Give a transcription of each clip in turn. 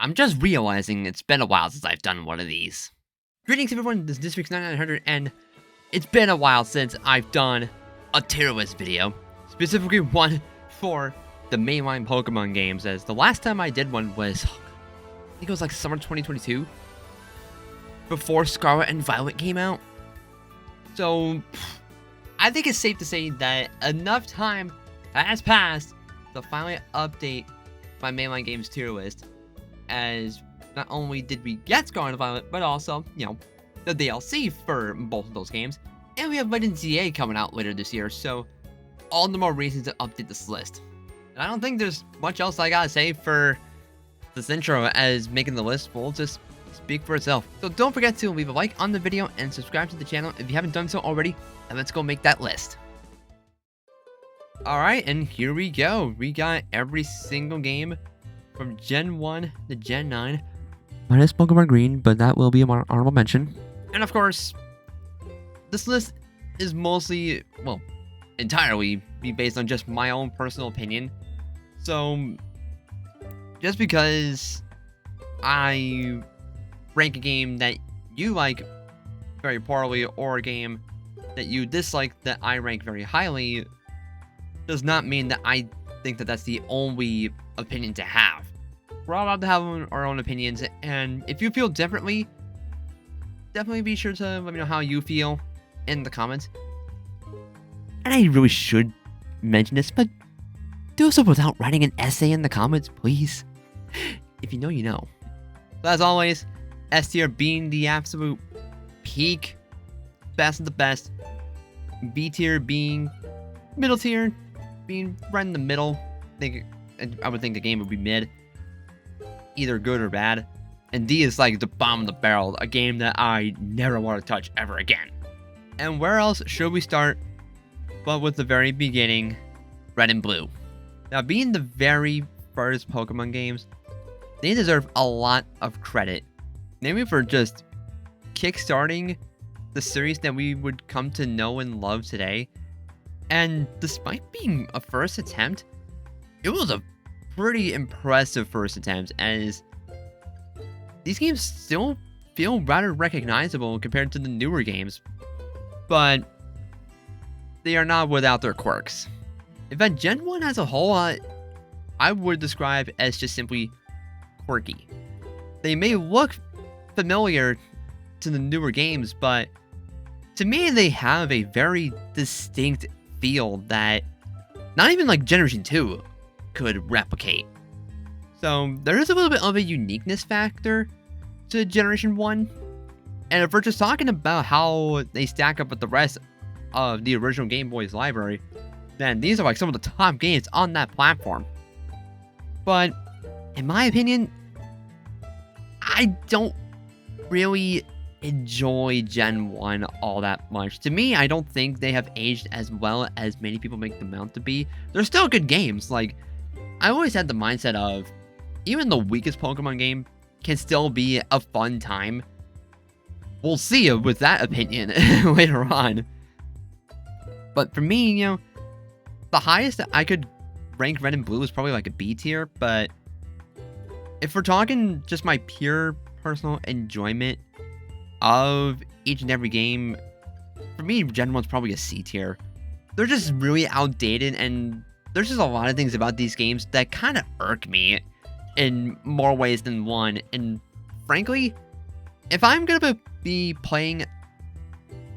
I'm just realizing it's been a while since I've done one of these. Greetings everyone, this is this week's 9900, and it's been a while since I've done a tier list video. Specifically one for the mainline Pokemon games, as the last time I did one was, I think it was like summer 2022. Before Scarlet and Violet came out. So, I think it's safe to say that enough time has passed to finally update my mainline games tier list, as not only did we get Scarlet and Violet, but also, you know, the DLC for both of those games, and we have Legends ZA coming out later this year, so all the more reasons to update this list. And I don't think there's much else I gotta say for this intro, as making the list will just speak for itself. So don't forget to leave a like on the video and subscribe to the channel if you haven't done so already, and let's go make that list. Alright, and here we go. We got every single game from Gen 1 to Gen 9. Minus Pokemon Green, but that will be an honorable mention. And of course, this list is mostly, well, entirely be based on just my own personal opinion. So, just because I rank a game that you like very poorly, or a game that you dislike that I rank very highly, does not mean that I think that that's the only opinion to have. We're all allowed to have our own opinions, and if you feel differently, definitely be sure to let me know how you feel in the comments. And I really should mention this, but do so without writing an essay in the comments, please. If you know, you know. So as always, S tier being the absolute peak, best of the best. B tier being middle tier, being right in the middle. I would think the game would be mid, either good or bad. And D is like the bottom of the barrel, a game that I never want to touch ever again. And where else should we start but with the very beginning, Red and Blue. Now, being the very first Pokemon games, they deserve a lot of credit, namely for just kickstarting the series that we would come to know and love today. And despite being a first attempt, it was a pretty impressive first attempt, as these games still feel rather recognizable compared to the newer games, but they are not without their quirks. In fact, Gen 1 as a whole, I would describe as just simply quirky. They may look familiar to the newer games, but to me, they have a very distinct feel that not even like Generation 2 could replicate. So there is a little bit of a uniqueness factor to Generation 1. And if we're just talking about how they stack up with the rest of the original Game Boy's library, then these are like some of the top games on that platform. But in my opinion, I don't really enjoy Gen 1 all that much. To me, I don't think they have aged as well as many people make them out to be. They're still good games. Like, I always had the mindset of, even the weakest Pokemon game can still be a fun time. We'll see with that opinion later on. But for me, you know, the highest that I could rank Red and Blue is probably like a B tier, but if we're talking just my pure personal enjoyment of each and every game, for me, Gen 1's probably a C tier. They're just really outdated, and there's just a lot of things about these games that kind of irk me in more ways than one. And frankly, if I'm gonna be playing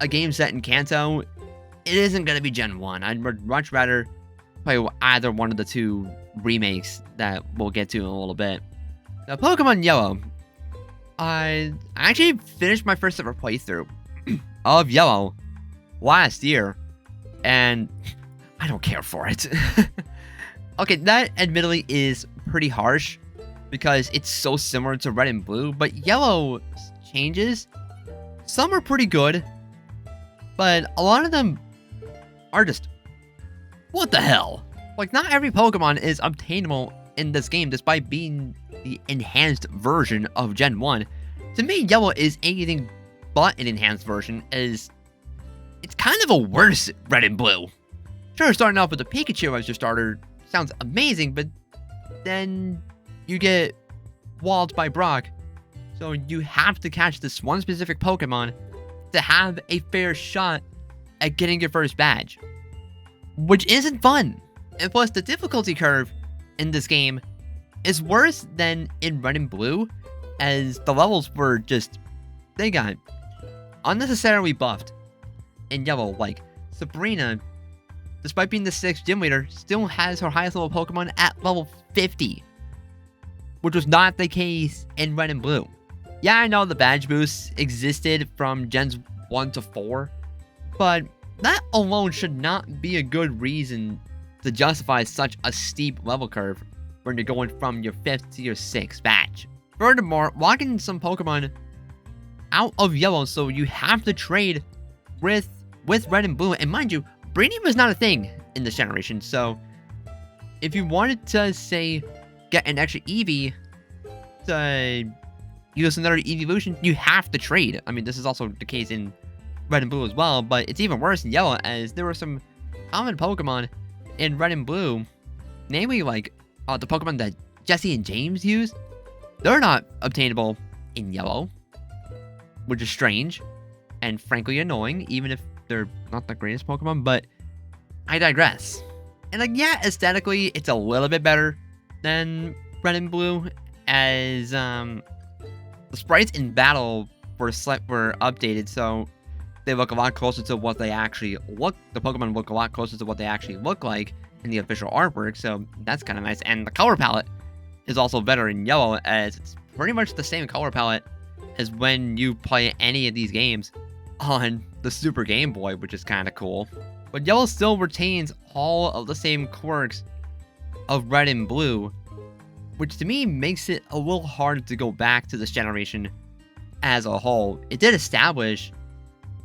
a game set in Kanto, it isn't gonna be Gen 1. I'd much rather play either one of the two remakes that we'll get to in a little bit. Now, Pokemon Yellow, I actually finished my first ever playthrough of Yellow last year, and I don't care for it. Okay, that admittedly is pretty harsh, because it's so similar to Red and Blue, but Yellow's changes, some are pretty good, but a lot of them are just, what the hell? Like, not every Pokemon is obtainable in this game, despite being the enhanced version of Gen 1. To me, Yellow is anything but an enhanced version, as it's kind of a worse Red and Blue. Sure, starting off with a Pikachu as your starter sounds amazing, but then you get walled by Brock. So you have to catch this one specific Pokemon to have a fair shot at getting your first badge. Which isn't fun. And plus, the difficulty curve in this game is worse than in Red and Blue, as the levels were just, they got unnecessarily buffed. In Yellow, like Sabrina, despite being the 6th gym leader, still has her highest level Pokemon at level 50, which was not the case in Red and Blue. Yeah, I know the badge boosts existed from Gens 1 to 4, but that alone should not be a good reason to justify such a steep level curve when you're going from your 5th to your 6th badge. Furthermore, locking some Pokemon out of Yellow, so you have to trade with Red and Blue. And mind you, breeding was not a thing in this generation, so if you wanted to, say, get an extra Eevee to use another evolution, you have to trade. I mean, this is also the case in Red and Blue as well, but it's even worse in Yellow, as there were some common Pokemon in Red and Blue, namely like the Pokemon that Jesse and James use. They're not obtainable in Yellow, which is strange and frankly annoying, even if they're not the greatest Pokemon, but I digress. And like, yeah, aesthetically, it's a little bit better than Red and Blue, as the sprites in battle were updated, so they look a lot closer to what they actually look. The Pokemon look a lot closer to what they actually look like in the official artwork, so that's kind of nice. And the color palette is also better in Yellow, as it's pretty much the same color palette as when you play any of these games on the Super Game Boy, which is kind of cool. But Yellow still retains all of the same quirks of Red and Blue, which to me makes it a little hard to go back to this generation as a whole. It did establish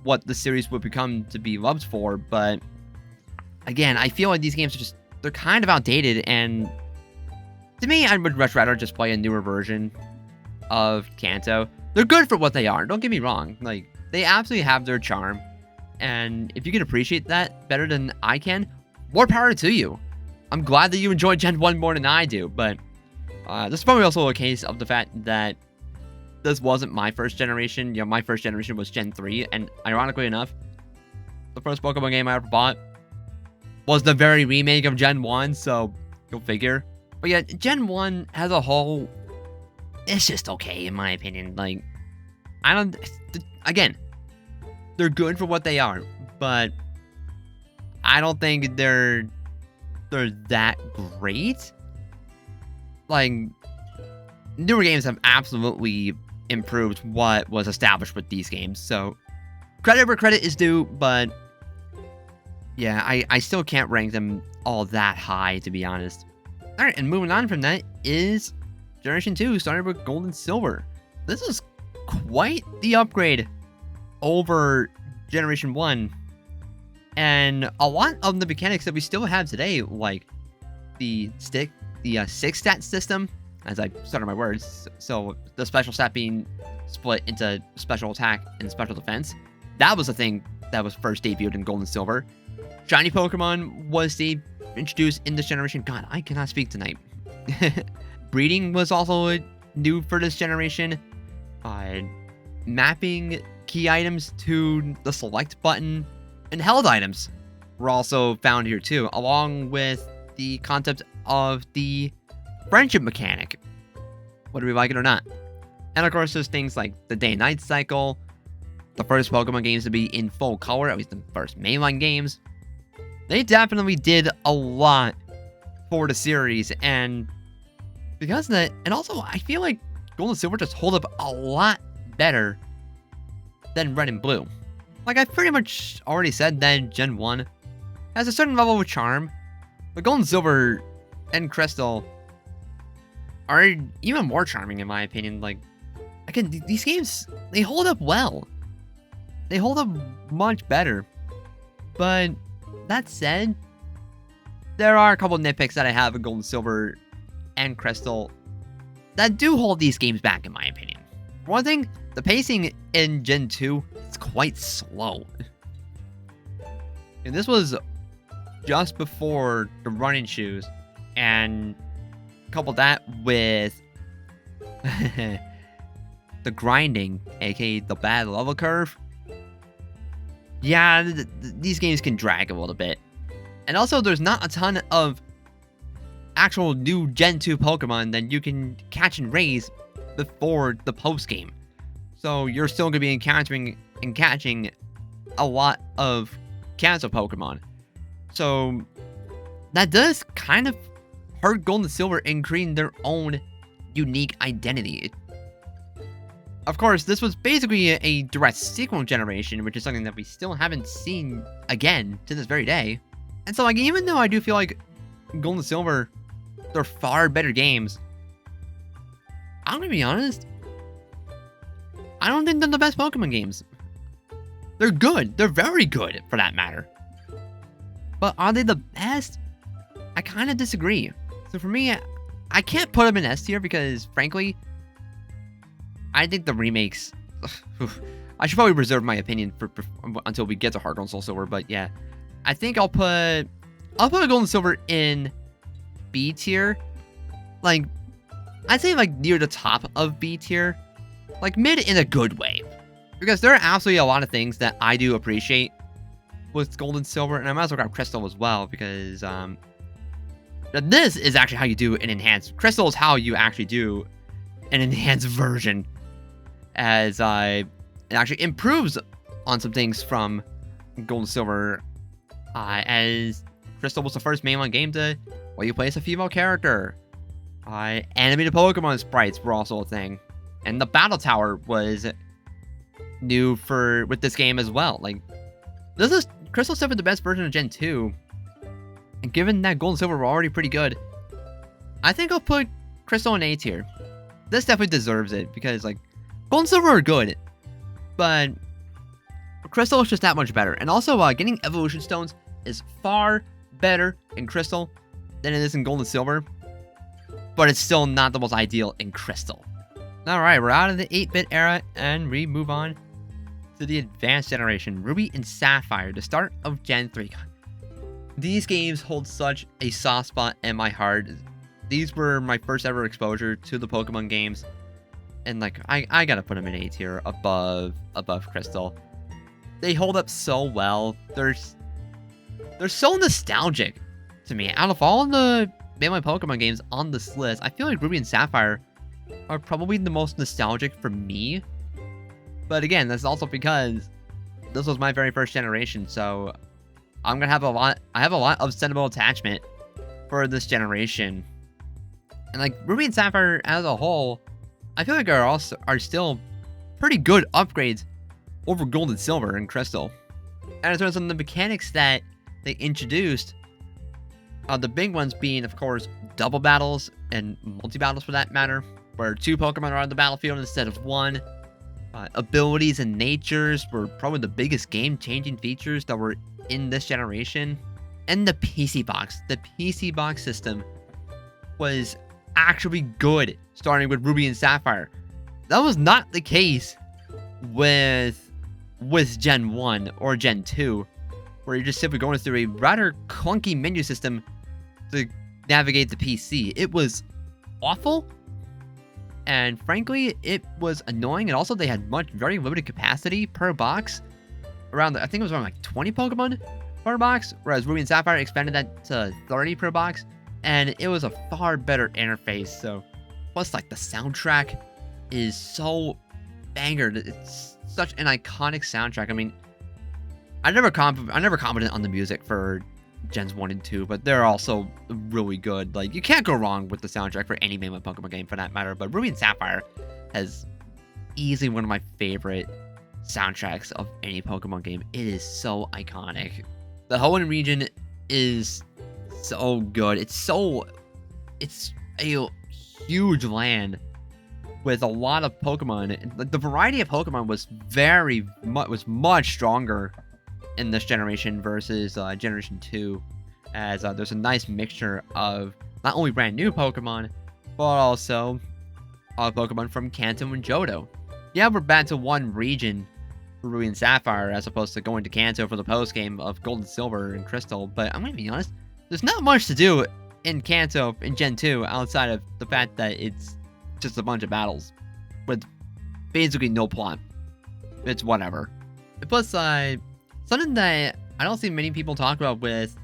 what the series would become to be loved for, but again, I feel like these games are just, they're kind of outdated, and to me, I would much rather just play a newer version of Kanto. They're good for what they are, don't get me wrong. Like, they absolutely have their charm, and if you can appreciate that better than I can, more power to you. I'm glad that you enjoy Gen 1 more than I do, but this is probably also a case of the fact that this wasn't my first generation. You know, my first generation was Gen 3, and ironically enough, the first Pokemon game I ever bought was the very remake of Gen 1, so go figure. But yeah, Gen 1 as a whole, it's just okay in my opinion. Like, I don't, again, they're good for what they are, but I don't think they're that great. Like, newer games have absolutely improved what was established with these games, so credit where credit is due, but yeah, I still can't rank them all that high, to be honest. Alright, and moving on from that is Generation 2, starting with Gold and Silver. This is quite the upgrade over Generation 1, and a lot of the mechanics that we still have today, like the 6 stat system, as I started my words, so the special stat being split into special attack and special defense. That was a thing that was first debuted in Gold and Silver. Shiny Pokemon was introduced in this generation. God, I cannot speak tonight. Breeding was also new for this generation. Mapping key items to the select button and held items were also found here too, along with the concept of the friendship mechanic, whether we like it or not. And of course, there's things like the day and night cycle, the first Pokemon games to be in full color, at least the first mainline games. They definitely did a lot for the series, and because of that, and also I feel like Gold and Silver just hold up a lot better than Red and Blue. Like, I've pretty much already said that Gen 1 has a certain level of charm, but Gold and Silver and Crystal are even more charming in my opinion. Like, again, these games, they hold up well. They hold up much better. But that said, there are a couple nitpicks that I have in Gold and Silver and Crystal that do hold these games back in my opinion. For one thing, the pacing in Gen 2 is quite slow. And this was just before the running shoes, and couple that with The grinding, aka the bad level curve. Yeah, these games can drag a little bit. And also, there's not a ton of actual new Gen 2 Pokemon that you can catch and raise before the post game. So you're still going to be encountering and catching a lot of Kanto Pokemon. So that does kind of hurt Gold and Silver in creating their own unique identity. Of course, this was basically a direct sequel generation, which is something that we still haven't seen again to this very day. And so, like, even though I do feel like Gold and Silver, they're far better games, I'm gonna be honest, I don't think they're the best Pokemon games. They're good. They're very good, for that matter. But are they the best? I kind of disagree. So for me, I can't put them in S tier because, frankly, I think the remakes... I should probably reserve my opinion for until we get to Heart Gold and Soul Silver, but yeah. I think I'll put Gold and Silver in B tier. Like, I'd say like near the top of B tier. Like mid in a good way. Because there are absolutely a lot of things that I do appreciate with Gold and Silver, and I might as well grab Crystal as well, because this is actually how you do an enhanced... Crystal is how you actually do an enhanced version, as it actually improves on some things from Gold and Silver, as Crystal was the first mainline game to let you play as a female character. Animated Pokemon sprites were also a thing, and the Battle Tower was new with this game as well. Like, this is Crystal's definitely the best version of Gen 2, and given that Gold and Silver were already pretty good, I think I'll put Crystal in A tier. This definitely deserves it, because like Gold and Silver are good, but Crystal is just that much better. And also, getting Evolution Stones is far better in Crystal than it is in Gold and Silver, but it's still not the most ideal in Crystal. Alright, we're out of the 8-bit era, and we move on to the advanced generation, Ruby and Sapphire, the start of Gen 3. These games hold such a soft spot in my heart. These were my first ever exposure to the Pokemon games, and like I gotta put them in A tier above Crystal. They hold up so well. They're so nostalgic to me. Out of all the mainline Pokemon games on this list, I feel like Ruby and Sapphire are probably the most nostalgic for me. But again, that's also because this was my very first generation, so I'm gonna have I have a lot of sentimental attachment for this generation. And like Ruby and Sapphire as a whole, I feel like are still pretty good upgrades over Gold and Silver and Crystal. And in terms of the mechanics that they introduced, the big ones being, of course, double battles and multi-battles for that matter, where 2 Pokemon are on the battlefield instead of 1. Abilities and natures were probably the biggest game-changing features that were in this generation. And the PC box. The PC box system was actually good, starting with Ruby and Sapphire. That was not the case with Gen 1 or Gen 2, where you're just simply going through a rather clunky menu system to navigate the PC. It was awful, and frankly, it was annoying, and also they had very limited capacity per box. I think it was around like 20 Pokemon per box, whereas Ruby and Sapphire expanded that to 30 per box, and it was a far better interface. So, plus like the soundtrack is so banger. It's such an iconic soundtrack. I mean, I never commented on the music for Gens 1 and 2, but they're also really good. Like, you can't go wrong with the soundtrack for any mainline Pokemon game for that matter. But Ruby and Sapphire has easily one of my favorite soundtracks of any Pokemon game. It is so iconic. The Hoenn region is so good. It's a huge land with a lot of Pokemon. Like, the variety of Pokemon was much stronger in this generation versus Generation 2, as there's a nice mixture of not only brand new Pokemon, but also Pokemon from Kanto and Johto. Yeah, we're back to one region for Ruby and Sapphire, as opposed to going to Kanto for the post-game of Gold and Silver and Crystal, but I'm gonna be honest, there's not much to do in Kanto in Gen 2 outside of the fact that it's just a bunch of battles with basically no plot. It's whatever. Plus, something that I don't see many people talk about with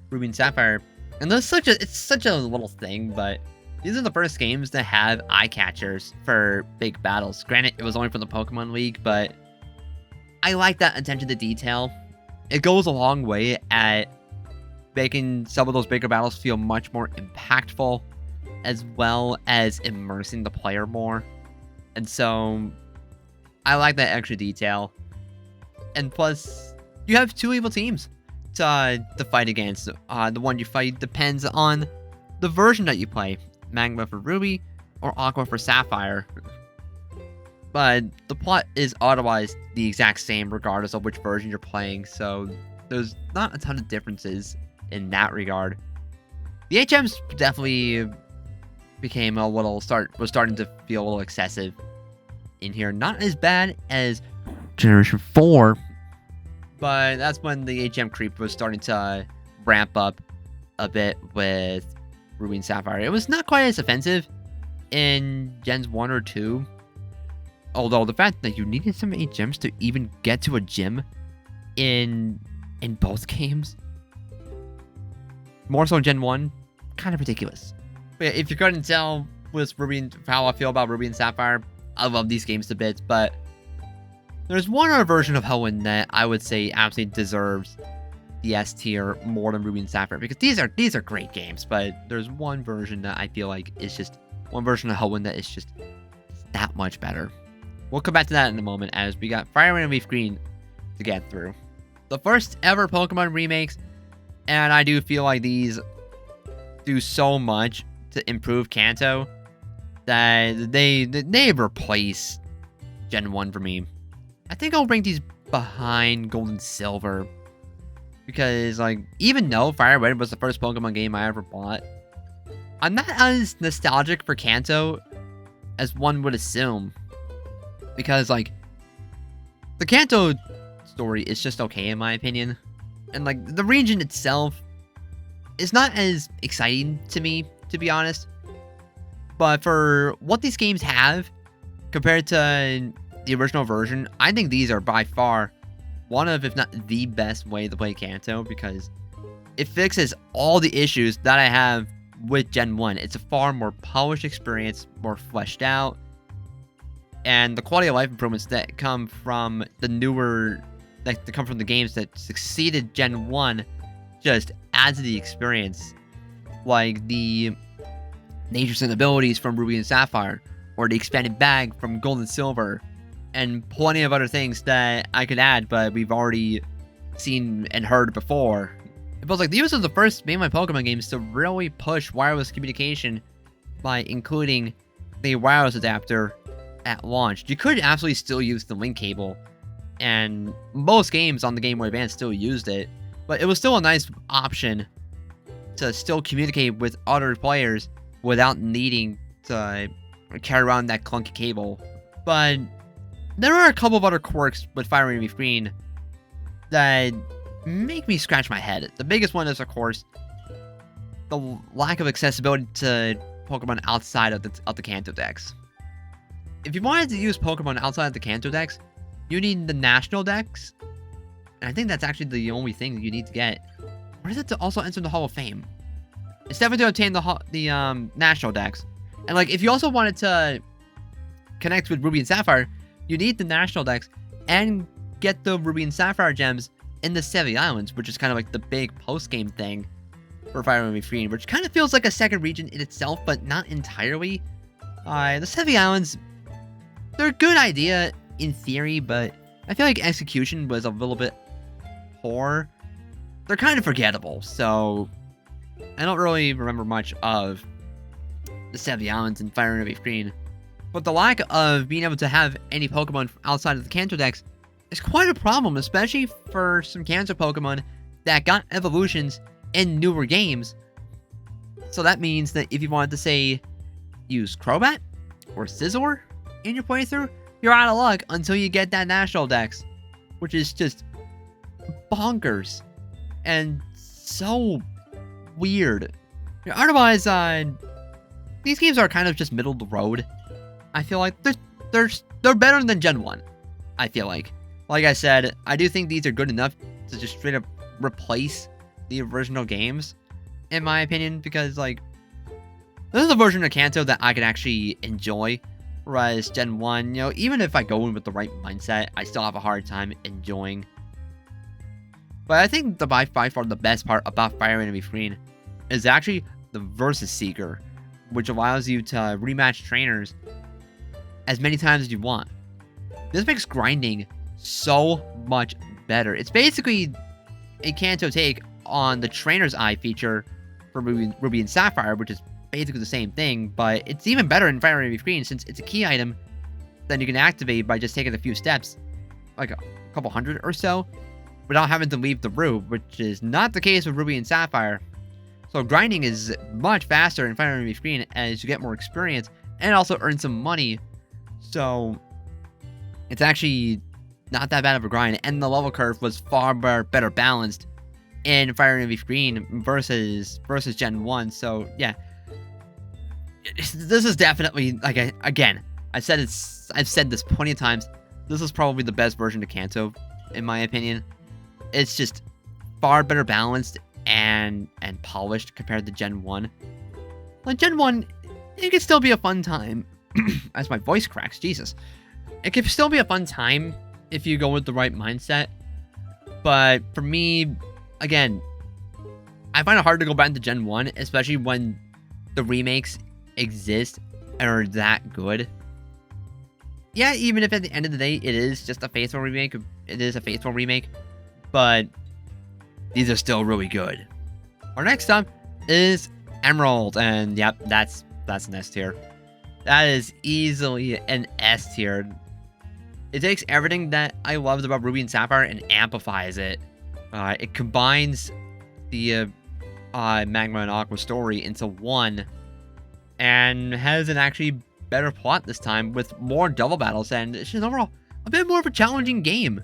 Ruby and Sapphire, and it's such a little thing, but these are the first games that have eye catchers for big battles. Granted, it was only from the Pokemon League, but I like that attention to detail. It goes a long way at making some of those bigger battles feel much more impactful, as well as immersing the player more. And so, I like that extra detail. And plus, you have two evil teams to fight against. The one you fight depends on the version that you play. Magma for Ruby, or Aqua for Sapphire. But the plot is otherwise the exact same regardless of which version you're playing, so there's not a ton of differences in that regard. The HMs definitely became was starting to feel a little excessive in here. Not as bad as Generation 4, but that's when the HM creep was starting to ramp up a bit with Ruby and Sapphire. It was not quite as offensive in Gens 1 or 2. Although the fact that you needed some HMs to even get to a gym in both games, more so in Gen 1, kind of ridiculous. But yeah, if you couldn't tell with how I feel about Ruby and Sapphire, I love these games to bits, but there's one other version of Hoenn that I would say absolutely deserves the S tier more than Ruby and Sapphire, because these are great games, but there's one version that I feel like is just one version of Hoenn that is just that much better. We'll come back to that in a moment, as we got Fire Red and Leaf Green to get through. The first ever Pokemon remakes, and I do feel like these do so much to improve Kanto that they replace Gen 1 for me. I think I'll rank these behind Gold and Silver, because like, even though Fire Red was the first Pokemon game I ever bought, I'm not as nostalgic for Kanto as one would assume. Because, like, the Kanto story is just okay, in my opinion. And, like, the region itself is not as exciting to me, to be honest. But for what these games have, compared to the original version, I think these are by far one of, if not the best way to play Kanto, because it fixes all the issues that I have with Gen 1. It's a far more polished experience, more fleshed out. And the quality of life improvements that come from the newer, that come from the games that succeeded Gen 1 just adds to the experience. Like the nature and abilities from Ruby and Sapphire, or the expanded bag from Gold and Silver, and plenty of other things that I could add, but we've already seen and heard before. But like, these are the first mainline Pokemon games to really push wireless communication by including the wireless adapter at launch. You could absolutely still use the link cable, and most games on the Game Boy Advance still used it, but it was still a nice option to still communicate with other players without needing to carry around that clunky cable. But there are a couple of other quirks with Fire Red and Leaf Green that make me scratch my head. The biggest one is, of course, the lack of accessibility to Pokemon outside of the Kanto Dex. If you wanted to use Pokemon outside of the Kanto Dex, you need the National Dex. And I think that's actually the only thing that you need to get. Or is it to also enter the Hall of Fame? It's definitely to obtain the National Dex. And like, if you also wanted to connect with Ruby and Sapphire, you need the National Dex and get the Ruby and Sapphire gems in the Sevii Islands, which is kind of like the big post-game thing for Fire Red and Leaf Green, which kind of feels like a second region in itself, but not entirely. The Sevii Islands, they're a good idea in theory, but I feel like execution was a little bit poor. They're kind of forgettable, so I don't really remember much of the Sevii Islands in Fire Red and Leaf Green. But the lack of being able to have any Pokemon outside of the Kanto Dex is quite a problem, especially for some Kanto Pokemon that got evolutions in newer games. So that means that if you wanted to, say, use Crobat or Scizor in your playthrough, you're out of luck until you get that National Dex, which is just bonkers and so weird. Otherwise, these games are kind of just middle of the road I feel like they're better than Gen 1. I feel like. Like I said, I do think these are good enough to just straight up replace the original games, in my opinion, because, like, this is a version of Kanto that I can actually enjoy, whereas Gen 1, you know, even if I go in with the right mindset, I still have a hard time enjoying. But I think by far the best part about Fire Emblem Free is actually the Versus Seeker, which allows you to rematch trainers as many times as you want. This makes grinding so much better. It's basically a Kanto take on the Trainer's Eye feature for Ruby and Sapphire, which is basically the same thing, but it's even better in Fire Emblem Free since it's a key item that you can activate by just taking a few steps, like a couple hundred or so, without having to leave the room, which is not the case with Ruby and Sapphire. So grinding is much faster in Fire Emblem Free as you get more experience and also earn some money. So it's actually not that bad of a grind, and the level curve was far better balanced in Fire Emblem Free versus Gen 1. So yeah, this is definitely, like, again, I've said this plenty of times. This is probably the best version of Kanto, in my opinion. It's just far better balanced and polished compared to Gen 1. Like, Gen 1, it can still be a fun time. As my voice cracks, Jesus. It can still be a fun time if you go with the right mindset. But for me, again, I find it hard to go back into Gen 1, especially when the remakes exist and are that good. Yeah, even if at the end of the day it is just a faithful remake, but these are still really good. Our next up is Emerald, and yep, that's an S tier. That is easily an S tier. It takes everything that I loved about Ruby and Sapphire and amplifies it. It combines the Magma and Aqua story into one, and has an actually better plot this time with more double battles, and it's just overall a bit more of a challenging game.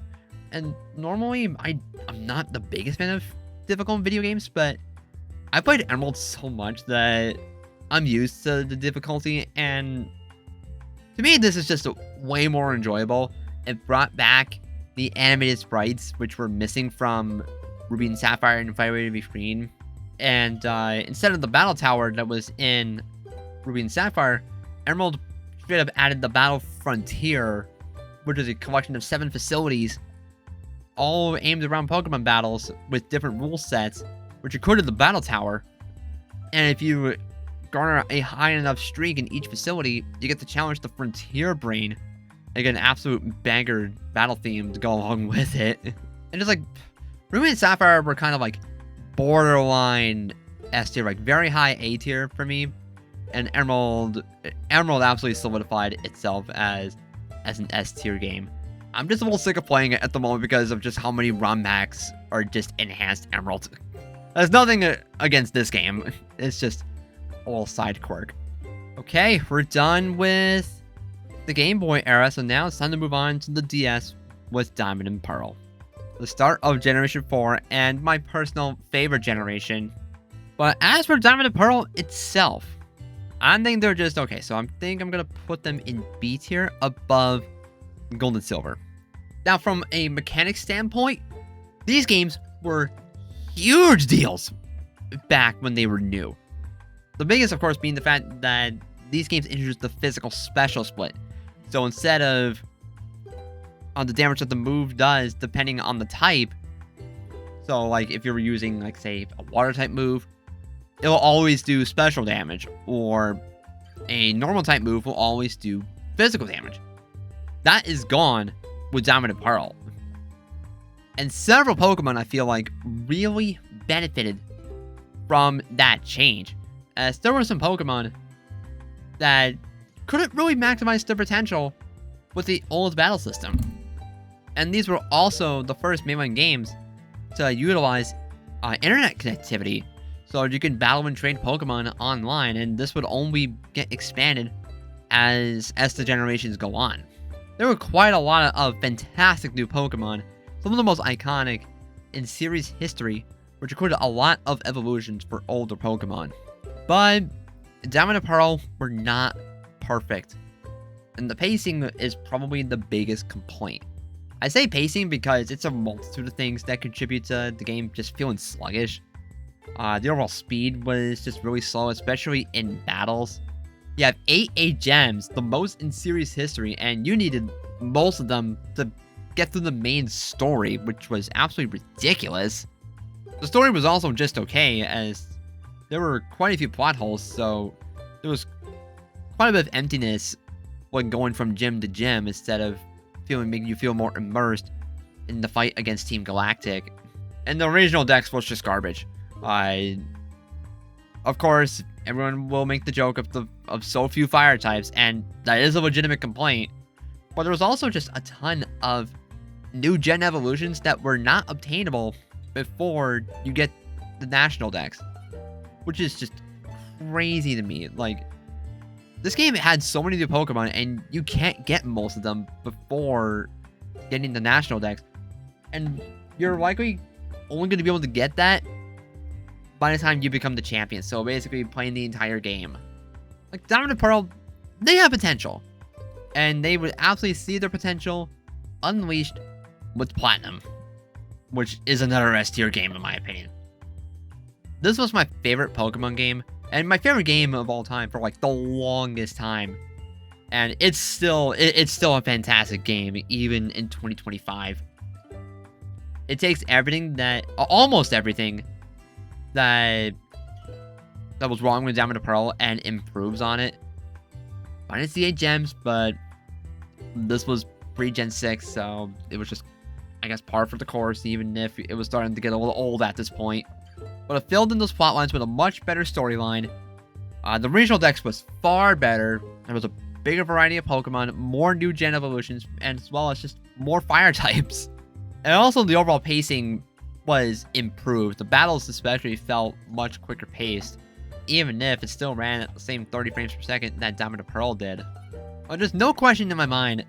And normally I'm not the biggest fan of difficult video games, but I played Emerald so much that I'm used to the difficulty, and to me this is just way more enjoyable. It brought back the animated sprites, which were missing from Ruby and Sapphire and Fire Emblem Free, and instead of the battle tower that was in Ruby and Sapphire, Emerald straight up added the Battle Frontier, which is a collection of 7 facilities, all aimed around Pokemon battles with different rule sets, which included the Battle Tower. And if you garner a high enough streak in each facility, you get to challenge the Frontier Brain, and get an absolute banger battle theme to go along with it. And just like, Ruby and Sapphire were kind of like borderline S tier, like very high A tier for me. And Emerald absolutely solidified itself as an S tier game. I'm just a little sick of playing it at the moment because of just how many ROM hacks are just enhanced Emerald. There's nothing against this game. It's just a little side quirk. Okay, we're done with the Game Boy era, so now it's time to move on to the DS with Diamond and Pearl. The start of Generation 4 and my personal favorite generation. But as for Diamond and Pearl itself, I think they're just okay. So I'm gonna put them in B tier above Gold and Silver. Now, from a mechanics standpoint, these games were huge deals back when they were new. The biggest, of course, being the fact that these games introduced the physical special split. So instead of the damage that the move does depending on the type, so like if you're using, like, say, a water type move, it will always do special damage, or a normal type move will always do physical damage. That is gone with Diamond and Pearl. And several Pokemon, I feel like, really benefited from that change, as there were some Pokemon that couldn't really maximize their potential with the old battle system. And these were also the first mainline games to utilize internet connectivity, so you can battle and trade Pokemon online, and this would only get expanded as the generations go on. There were quite a lot of fantastic new Pokemon, some of the most iconic in series history, which included a lot of evolutions for older Pokemon. But Diamond and Pearl were not perfect. And the pacing is probably the biggest complaint. I say pacing because it's a multitude of things that contribute to the game just feeling sluggish. The overall speed was just really slow, especially in battles. You have 8 gems, the most in series history, and you needed most of them to get through the main story, which was absolutely ridiculous. The story was also just okay, as there were quite a few plot holes, so there was quite a bit of emptiness when going from gym to gym instead of making you feel more immersed in the fight against Team Galactic. And the original Dex was just garbage. Of course, everyone will make the joke of so few fire types, and that is a legitimate complaint. But there was also just a ton of new gen evolutions that were not obtainable before you get the national Dex, which is just crazy to me. Like, this game had so many new Pokemon, and you can't get most of them before getting the national Dex, and you're likely only going to be able to get that by the time you become the champion. So basically playing the entire game. Like, Diamond and Pearl, they have potential, and they would absolutely see their potential unleashed with Platinum, which is another S tier game in my opinion. This was my favorite Pokemon game, and my favorite game of all time for like the longest time. And it's still a fantastic game, even in 2025. It takes almost everything that was wrong with Diamond and Pearl and improves on it. I didn't see 8 gems, but this was pre-Gen 6, so it was just, I guess, par for the course, even if it was starting to get a little old at this point. But it filled in those plot lines with a much better storyline. The regional Dex was far better. There was a bigger variety of Pokemon, more new gen evolutions, and as well as just more fire types. And also the overall pacing was improved. The battles especially felt much quicker paced, even if it still ran at the same 30 frames per second that Diamond and Pearl did. But there's no question in my mind,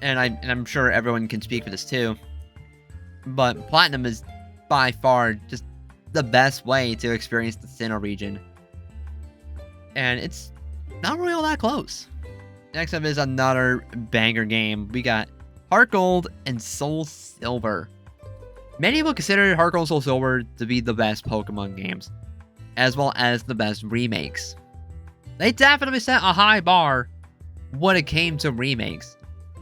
and I'm sure everyone can speak for this too, but Platinum is by far just the best way to experience the Sinnoh region. And it's not really all that close. Next up is another banger game. We got Heart Gold and Soul Silver. Many people consider Heart Gold and Soul Silver to be the best Pokemon games, as well as the best remakes. They definitely set a high bar when it came to remakes,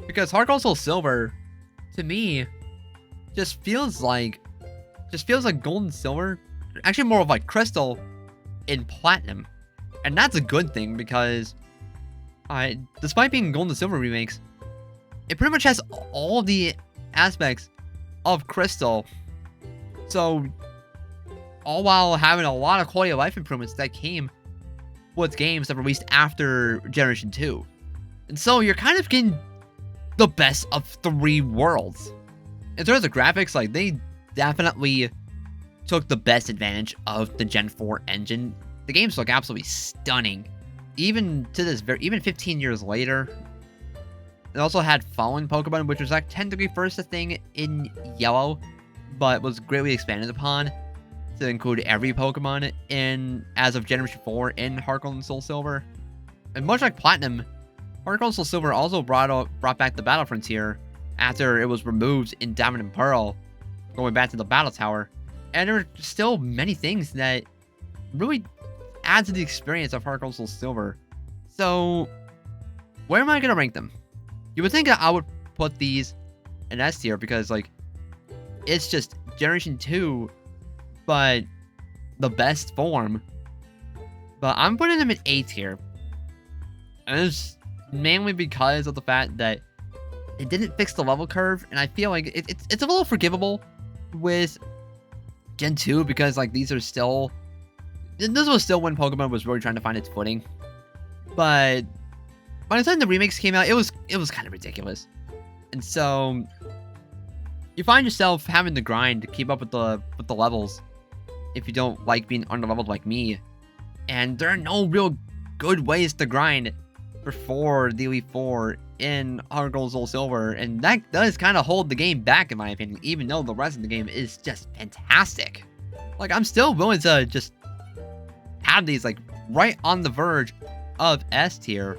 because Heart Gold and Soul Silver, to me, just feels like Gold and Silver, actually more of like Crystal in Platinum. And that's a good thing, because despite being Gold and Silver remakes, it pretty much has all the aspects of Crystal. So, all while having a lot of quality of life improvements that came with games that were released after Generation 2. And so, you're kind of getting the best of 3 worlds. In terms of graphics, like, they definitely took the best advantage of the Gen 4 engine. The games look absolutely stunning, even to this even 15 years later. It also had Fallen Pokemon, which was like technically first a thing in Yellow, but was greatly expanded upon to include every Pokemon as of Generation 4 in Heart Gold and Soul Silver. And much like Platinum, Heart Gold and Soul Silver also brought back the Battle Frontier after it was removed in Diamond and Pearl, going back to the Battle Tower. And there are still many things that really add to the experience of Heart Gold and Soul Silver. So, where am I going to rank them? You would think that I would put these in S tier, because, like, it's just Generation 2, but the best form. But I'm putting them in A tier. And it's mainly because of the fact that it didn't fix the level curve, and I feel like it's a little forgivable with Gen 2, because, like, this was still when Pokemon was really trying to find its footing. But by the time the remakes came out, it was kind of ridiculous. And so you find yourself having to grind to keep up with the levels if you don't like being underleveled like me. And there are no real good ways to grind before the Elite Four in Heart Gold Soul Silver, and that does kind of hold the game back in my opinion, even though the rest of the game is just fantastic. Like, I'm still willing to just have these like right on the verge of S tier,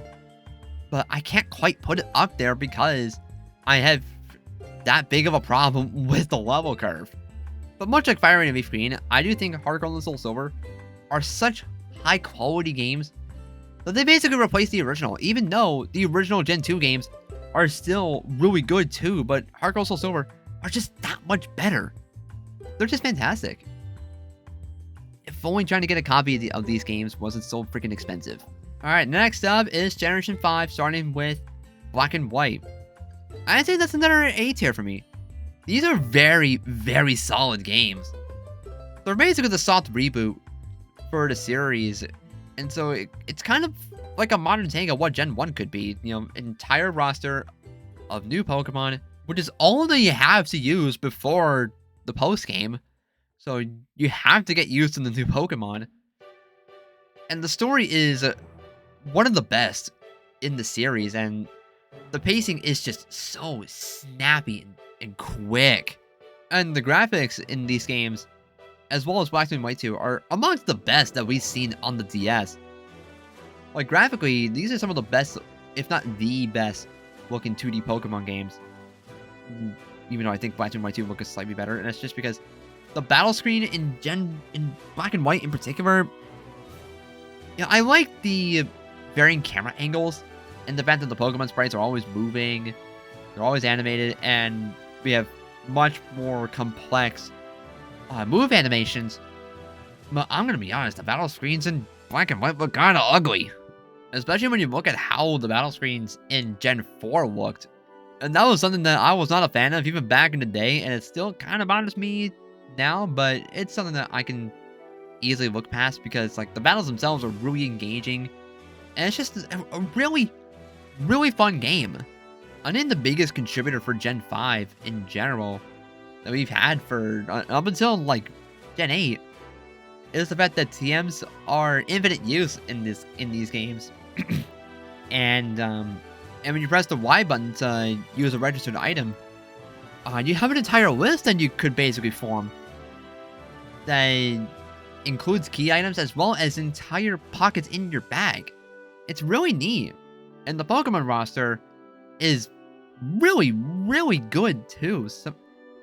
but I can't quite put it up there because I have that big of a problem with the level curve. But much like Fire Emblem Leaf Green, I do think Heart Gold and Soul Silver are such high quality games that they basically replace the original, even though the original Gen 2 games are still really good too, but Heart Gold Soul Silver are just that much better. They're just fantastic. If only trying to get a copy of these games wasn't so freaking expensive. Alright, next up is Generation 5, starting with Black and White. I'd say that's another A tier for me. These are very, very solid games. They're basically the soft reboot for the series, and so it's kind of like a modern take of what Gen 1 could be. You know, entire roster of new Pokemon, which is all that you have to use before the post-game. So you have to get used to the new Pokemon. And the story is one of the best in the series, and the pacing is just so snappy and quick. And the graphics in these games, as well as Black and White 2, are amongst the best that we've seen on the DS. Like, graphically, these are some of the best, if not the best, looking 2D Pokemon games. Even though I think Black and White 2 look slightly better, and it's just because the battle screen in Black and White in particular, you know, I like the varying camera angles, and the fact that the Pokemon sprites are always moving, they're always animated, and we have much more complex move animations. But I'm gonna be honest, the battle screens in Black and White look kinda ugly. Especially when you look at how the battle screens in Gen 4 looked. And that was something that I was not a fan of even back in the day, and it still kind of bothers me now, but it's something that I can easily look past because, like, the battles themselves are really engaging, and it's just a really, really fun game. I think the biggest contributor for Gen 5 in general that we've had for up until like Gen 8 is the fact that TMs are infinite use in these games. And when you press the Y button to use a registered item, you have an entire list that you could basically form that includes key items as well as entire pockets in your bag. It's really neat. And the Pokemon roster is really, really good too. So,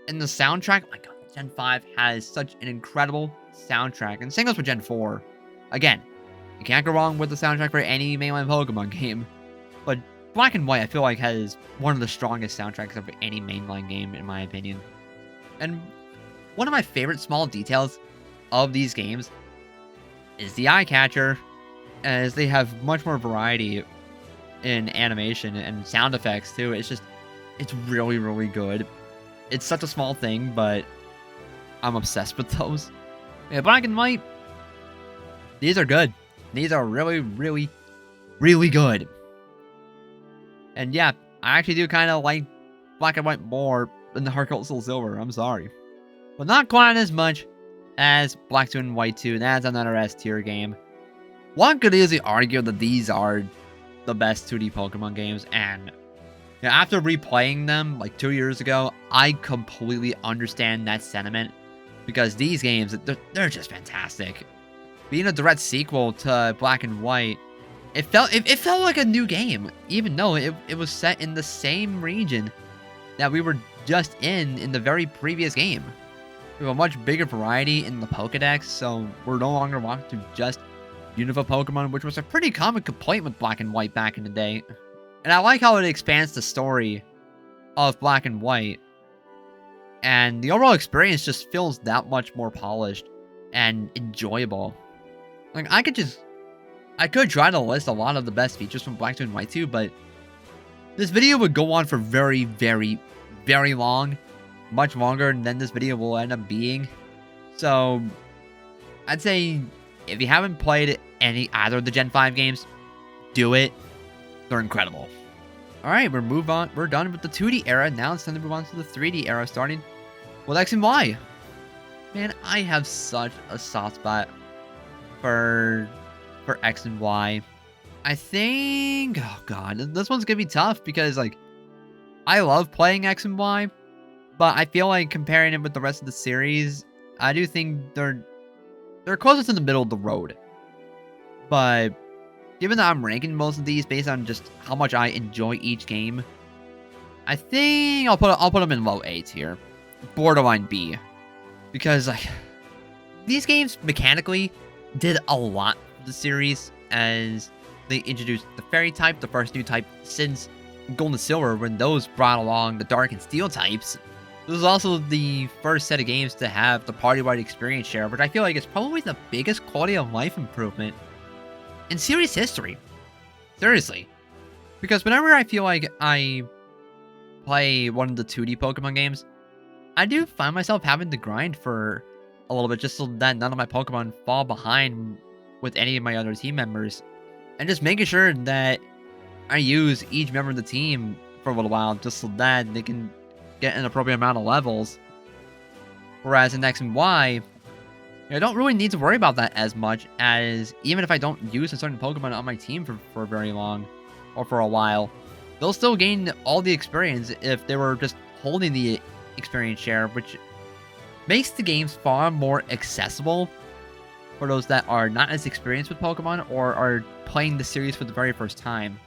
and the soundtrack, oh my god, Gen 5 has such an incredible soundtrack. And same goes with Gen 4. Again, you can't go wrong with the soundtrack for any mainline Pokemon game. But Black and White, I feel like, has one of the strongest soundtracks of any mainline game, in my opinion. And one of my favorite small details of these games is the eye catcher, as they have much more variety in animation and sound effects too. It's really, really good. It's such a small thing, but I'm obsessed with those. Yeah, Black and White, these are good. These are really, really, really good. And yeah, I actually do kind of like Black and White more than the Heart Gold Soul Silver. I'm sorry. But not quite as much as Black 2 and White 2. That's another S tier game. One could easily argue that these are the best 2D Pokemon games, and you know, after replaying them like 2 years ago, I completely understand that sentiment, because these games, they're just fantastic. Being a direct sequel to Black and White, it felt like a new game, even though it was set in the same region that we were just in the very previous game. We have a much bigger variety in the Pokedex, so we're no longer locked to just Unova Pokemon, which was a pretty common complaint with Black and White back in the day. And I like how it expands the story of Black and White, and the overall experience just feels that much more polished and enjoyable. Like, I could try to list a lot of the best features from Black 2 and White 2, but this video would go on for very, very, very long. Much longer than this video will end up being. So, I'd say if you haven't played either of the Gen 5 games, do it. They're incredible. Alright, we're done with the 2D era. Now it's time to move on to the 3D era, starting with X and Y. Man, I have such a soft spot for X and Y. I think, oh god, this one's gonna be tough because, like, I love playing X and Y, but I feel like comparing it with the rest of the series, I do think they're closer to the middle of the road. But given that I'm ranking most of these based on just how much I enjoy each game, I think I'll put them in low A tier, borderline B, because like these games mechanically did a lot for the series as they introduced the fairy type, the first new type since Gold and Silver, when those brought along the Dark and Steel types. This was also the first set of games to have the party-wide experience share, which I feel like is probably the biggest quality of life improvement in series history. Seriously. Because whenever I feel like I play one of the 2D Pokemon games, I do find myself having to grind for a little bit just so that none of my Pokemon fall behind with any of my other team members. And just making sure that I use each member of the team for a little while just so that they can get an appropriate amount of levels. Whereas in X and Y, I don't really need to worry about that as much, as even if I don't use a certain Pokemon on my team for very long or for a while, they'll still gain all the experience if they were just holding the experience share, which makes the games far more accessible for those that are not as experienced with Pokemon or are playing the series for the very first time.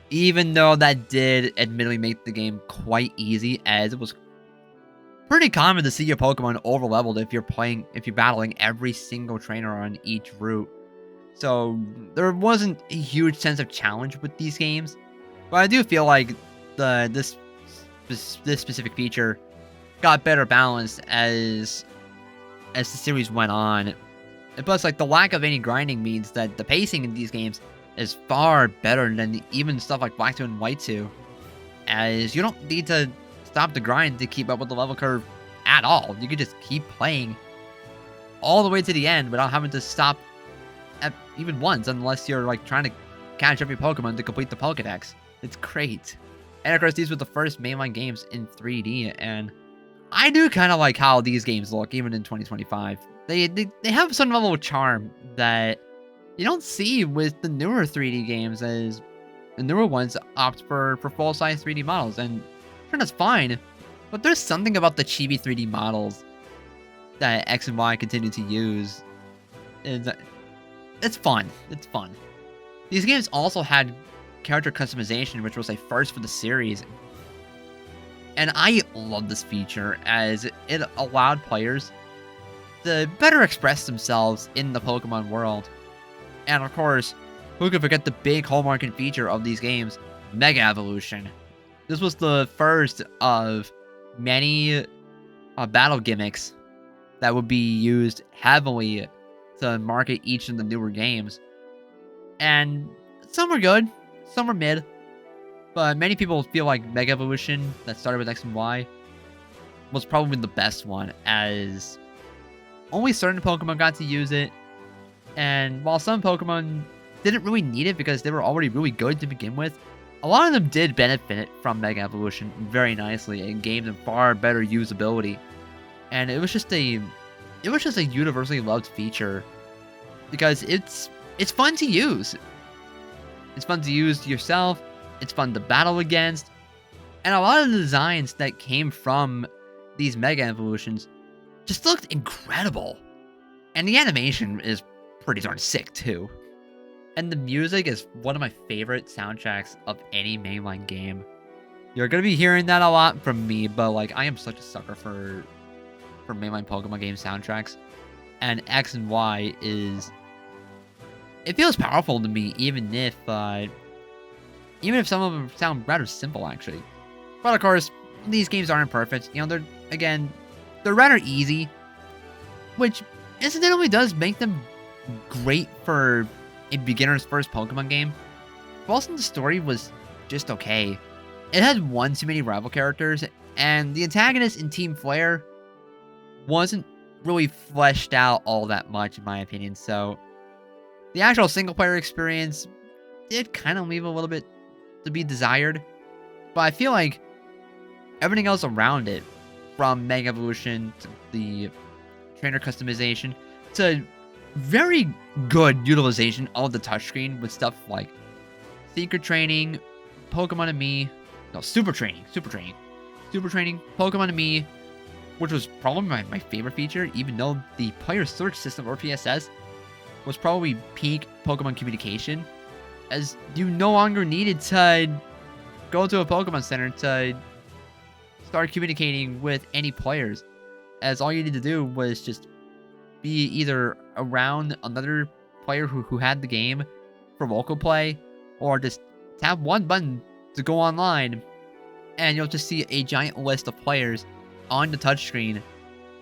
Even though that did admittedly make the game quite easy, as it was pretty common to see your Pokemon overleveled if you're battling every single trainer on each route. So there wasn't a huge sense of challenge with these games. But I do feel like this specific feature got better balanced as the series went on. And plus, like, the lack of any grinding means that the pacing in these games is far better than even stuff like Black 2 and White 2, as you don't need to stop the grind to keep up with the level curve at all. You can just keep playing all the way to the end without having to stop at even once, unless you're like trying to catch every Pokemon to complete the Pokedex. It's great. And of course, these were the first mainline games in 3D, and I do kind of like how these games look even in 2025. They have some level of charm that you don't see with the newer 3D games, as the newer ones opt for full-size 3D models, and sure, that's fine, but there's something about the chibi 3D models that X and Y continue to use. It's fun. It's fun. These games also had character customization, which was a first for the series, and I love this feature as it allowed players to better express themselves in the Pokemon world. And of course, who could forget the big hallmarking feature of these games, Mega Evolution. This was the first of many battle gimmicks that would be used heavily to market each of the newer games. And some were good, some were mid, but many people feel like Mega Evolution that started with X and Y was probably the best one, as only certain Pokemon got to use it. And while some Pokemon didn't really need it because they were already really good to begin with, a lot of them did benefit from Mega Evolution very nicely and gave them far better usability. And it was just a universally loved feature because it's fun to use. It's fun to use yourself, it's fun to battle against, and a lot of the designs that came from these Mega Evolutions just looked incredible. And the animation is pretty darn sick too. And the music is one of my favorite soundtracks of any mainline game. You're gonna be hearing that a lot from me, but like, I am such a sucker for mainline Pokemon game soundtracks. And X and Y it feels powerful to me, even if some of them sound rather simple actually. But of course, these games aren't perfect. You know, they're rather easy, which incidentally does make them great for a beginner's first Pokemon game. But also, the story was just okay. It had one too many rival characters, and the antagonist in Team Flare wasn't really fleshed out all that much, in my opinion. So the actual single player experience did kind of leave a little bit to be desired. But I feel like everything else around it, from Mega Evolution to the trainer customization to very good utilization of the touchscreen with stuff like Secret Training, Pokemon and Me, no, Super Training, Pokemon and Me, which was probably my favorite feature, even though the player search system, or PSS, was probably peak Pokemon communication. as you no longer needed to go to a Pokemon Center to start communicating with any players, as all you need to do was just be either around another player who had the game for local play, or just tap one button to go online, and you'll just see a giant list of players on the touchscreen,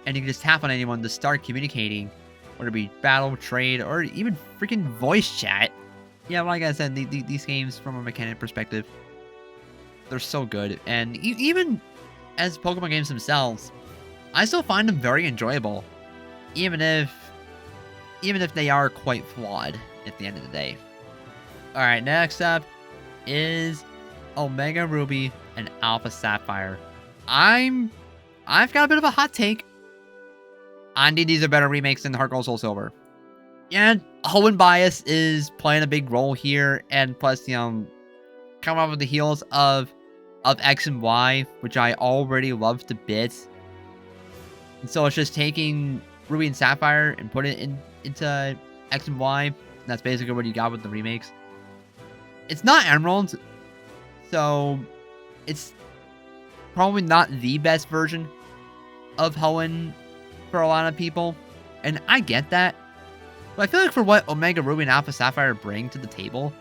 and you can just tap on anyone to start communicating, whether it be battle, trade, or even freaking voice chat. Yeah, like I said, these games, from a mechanic perspective, they're so good. And even as Pokemon games themselves, I still find them very enjoyable, even if they are quite flawed at the end of the day. All right, next up is Omega Ruby and Alpha Sapphire. I've got a bit of a hot take. I think these are better remakes than Heart Gold Soul Silver. Yeah, Hoenn bias is playing a big role here, and plus, you know, coming off of the heels of X and Y, which I already love to bits. And so it's just taking Ruby and Sapphire and putting it into X and Y. And that's basically what you got with the remakes. It's not Emerald, so it's probably not the best version of Hoenn for a lot of people, and I get that. But I feel like for what Omega Ruby and Alpha Sapphire bring to the table,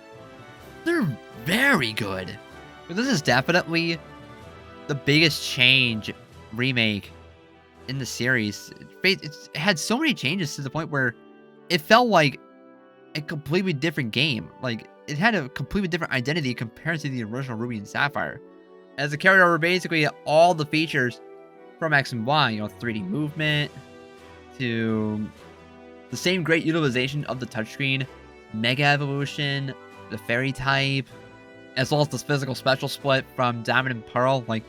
they're very good. But this is definitely the biggest change remake in the series. It had so many changes to the point where it felt like a completely different game. Like, it had a completely different identity compared to the original Ruby and Sapphire, as it carried over basically all the features from X and Y, you know, 3D movement, to the same great utilization of the touchscreen, Mega Evolution, the Fairy type, as well as the physical special split from Diamond and Pearl. Like,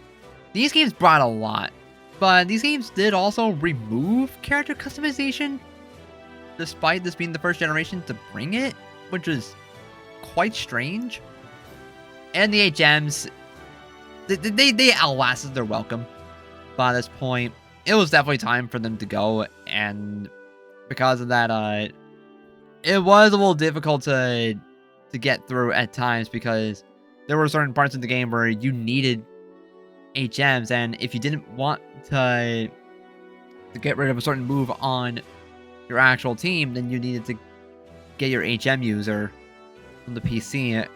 these games brought a lot, but these games did also remove character customization, despite this being the first generation to bring it, which is quite strange. And the 8 gems, they outlasted their welcome by this point. It was definitely time for them to go, and because of that, it was a little difficult to get through at times, because there were certain parts of the game where you needed 8 gems, and if you didn't want to get rid of a certain move on your actual team, then you needed to get your 8 gem user from the PC,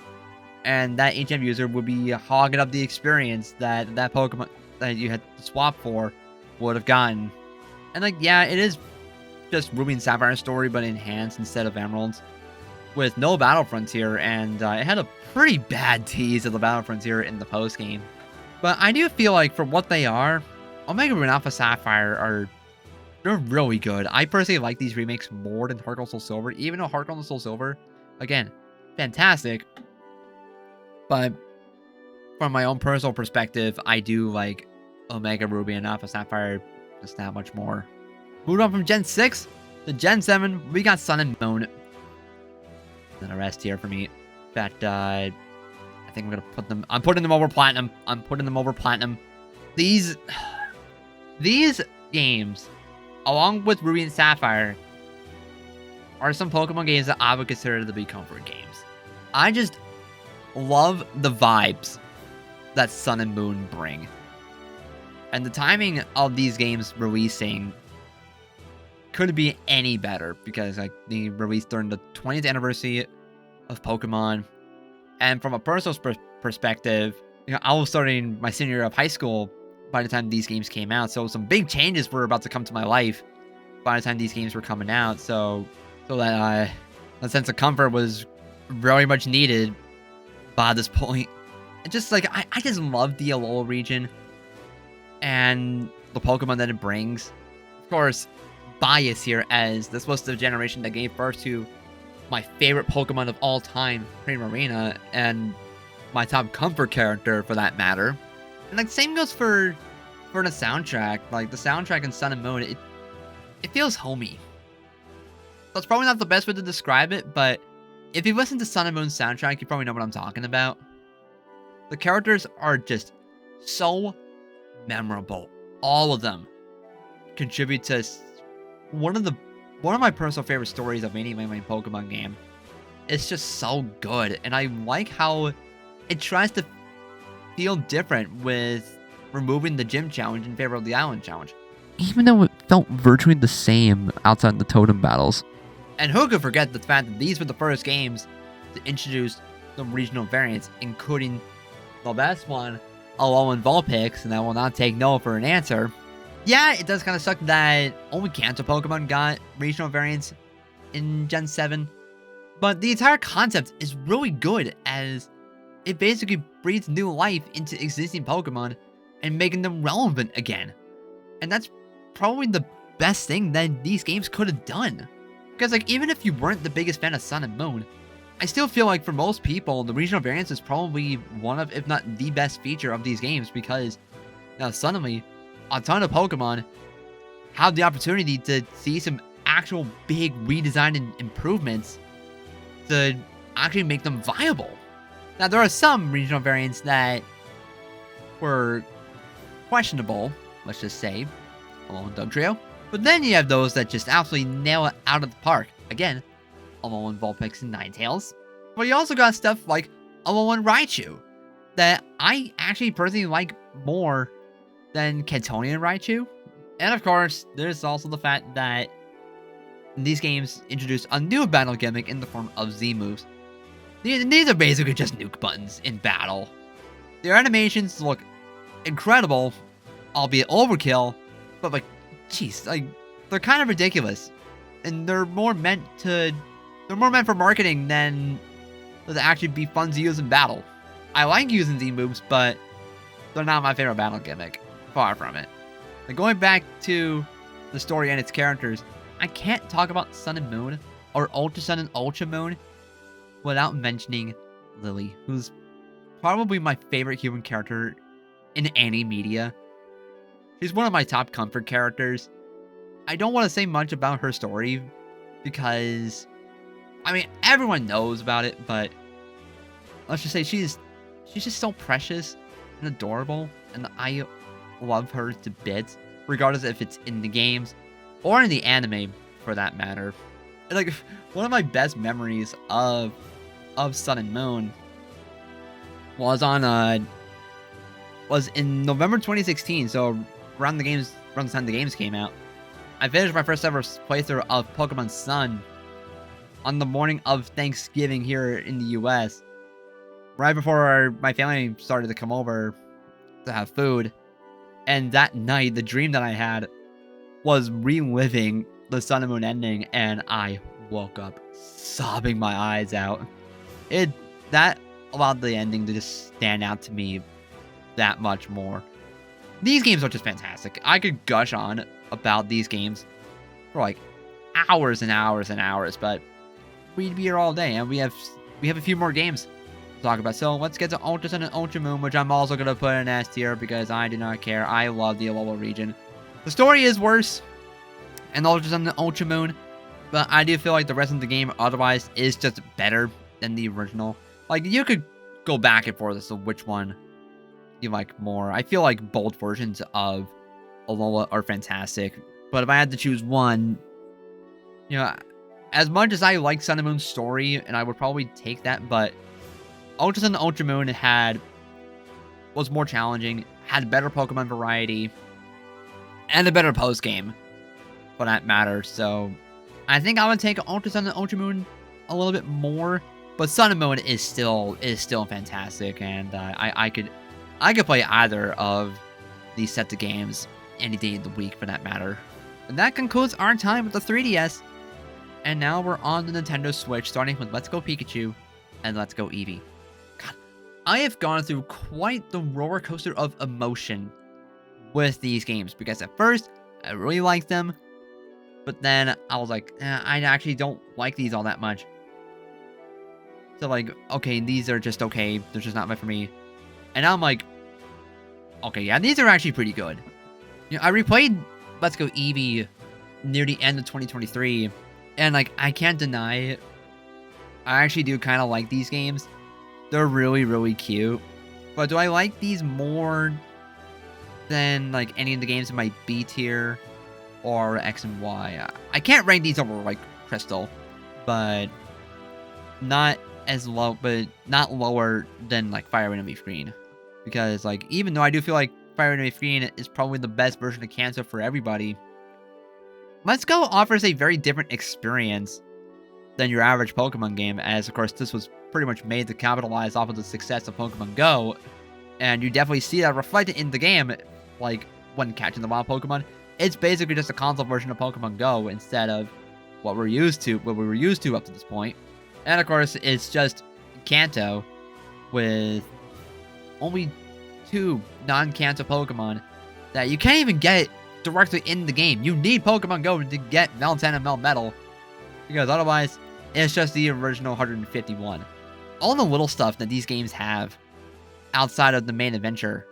and that 8 gem user would be hogging up the experience that Pokemon that you had to swap for would have gotten. And like, yeah, it is just Ruby and Sapphire story, but enhanced instead of Emeralds, with no Battle Frontier, and it had a pretty bad tease of the Battle Frontier in the post game. But I do feel like, for what they are, Omega Ruby and Alpha Sapphire they're really good. I personally like these remakes more than Heart Gold Soul Silver, even though Heart Gold and Soul Silver, again, fantastic. But from my own personal perspective, I do like Omega Ruby and Alpha Sapphire just that much more. Moving on from Gen 6 to Gen 7, we got Sun and Moon. And the rest here for me. In fact, I think I'm gonna I'm putting them over Platinum. I'm putting them over Platinum. These games, along with Ruby and Sapphire, are some Pokemon games that I would consider to be comfort games. I just love the vibes that Sun and Moon bring. And the timing of these games releasing couldn't be any better, because like they released during the 20th anniversary of Pokemon. And from a personal perspective, you know, I was starting my senior year of high school by the time these games came out, so some big changes were about to come to my life by the time these games were coming out. So that a sense of comfort was very much needed by this point. And just like I just love the Alola region and the Pokemon that it brings. Of course, bias here, as this was the generation that gave birth to my favorite Pokemon of all time, Primarina, and my top comfort character for that matter. And like, same goes for the soundtrack. Like, the soundtrack in Sun and Moon, it feels homey. That's probably not the best way to describe it, but if you listen to Sun and Moon's soundtrack, you probably know what I'm talking about. The characters are just so memorable. All of them contribute to one of my personal favorite stories of any mainline Pokemon game. is just so good. And I like how it tries to feel different with removing the gym challenge in favor of the island challenge. Even though it felt virtually the same outside the totem battles. And who could forget the fact that these were the first games to introduce the regional variants, including the best one, Alolan Vulpix, and I will not take no for an answer. Yeah, it does kind of suck that only Kanto Pokemon got regional variants in Gen 7, but the entire concept is really good as it basically breathes new life into existing Pokemon and making them relevant again. And that's probably the best thing that these games could have done. Because like, even if you weren't the biggest fan of Sun and Moon, I still feel like for most people, the regional variants is probably one of, if not the best feature of these games, because now suddenly, a ton of Pokemon have the opportunity to see some actual big redesign and improvements to actually make them viable. Now, there are some regional variants that were questionable, let's just say, Alolan Dugtrio. But then you have those that just absolutely nail it out of the park. Again, Alolan Vulpix and Ninetales. But you also got stuff like Alolan Raichu that I actually personally like more than Cantonian Raichu. And of course, there's also the fact that these games introduce a new battle gimmick in the form of Z moves. These are basically just nuke buttons in battle. Their animations look incredible, albeit overkill, but like, jeez, like, they're kind of ridiculous. And they're more meant for marketing than to actually be fun to use in battle. I like using Z moves, but they're not my favorite battle gimmick. Far from it. Like, going back to the story and its characters, I can't talk about Sun and Moon or Ultra Sun and Ultra Moon without mentioning Lily, who's probably my favorite human character in any media. She's one of my top comfort characters. I don't want to say much about her story because, I mean, everyone knows about it, but let's just say she's just so precious and adorable, and I love her to bits, regardless if it's in the games or in the anime, for that matter. Like, one of my best memories of Sun and Moon was in November 2016, so around the time the games came out. I finished my first ever playthrough of Pokemon Sun on the morning of Thanksgiving here in the US, right before my family started to come over to have food. And that night, the dream that I had was reliving the Sun and Moon ending, and I woke up sobbing my eyes out. That allowed the ending to just stand out to me that much more. These games are just fantastic. I could gush on about these games for like hours and hours and hours, but we'd be here all day, and we have a few more games to talk about. So let's get to Ultra Sun and Ultra Moon, which I'm also gonna put in S tier because I do not care. I love the Alola region. The story is worse in Ultra Sun and Ultra Moon, but I do feel like the rest of the game otherwise is just better than the original. Like, you could go back and forth as to which one you like more. I feel like both versions of Alola are fantastic, but if I had to choose one, you know, as much as I like Sun and Moon's story, and I would probably take that, but Ultra Sun and Ultra Moon was more challenging, had better Pokemon variety, and a better post game, for that matter. So I think I would take Ultra Sun and Ultra Moon a little bit more, but Sun and Moon is still fantastic, and I could play either of these sets of games any day of the week, for that matter. And that concludes our time with the 3DS. And now we're on the Nintendo Switch, starting with Let's Go Pikachu and Let's Go Eevee. God, I have gone through quite the roller coaster of emotion with these games, because at first, I really liked them, but then I was like, I actually don't like these all that much. So like, okay, these are just okay, they're just not meant for me. And now I'm like, okay, yeah, these are actually pretty good. You know, I replayed Let's Go Eevee near the end of 2023, and like, I can't deny, I actually do kind of like these games. They're really, really cute. But do I like these more than like any of the games in my B tier or X and Y? I can't rank these over like Crystal, but not as low, but not lower than like Fire Red and Leaf Green. Because like, even though I do feel like Fire Red and Leaf Green is probably the best version of Kanto for everybody, Let's Go offers a very different experience than your average Pokemon game, as of course this was pretty much made to capitalize off of the success of Pokemon Go, and you definitely see that reflected in the game, like when catching the wild Pokemon. It's basically just a console version of Pokemon Go instead of what we were used to up to this point. And of course, it's just Kanto with only 2 non-Kanto Pokemon that you can't even get directly in the game. You need Pokemon Go to get Meltan and Melmetal, because otherwise, it's just the original 151. All the little stuff that these games have outside of the main adventure,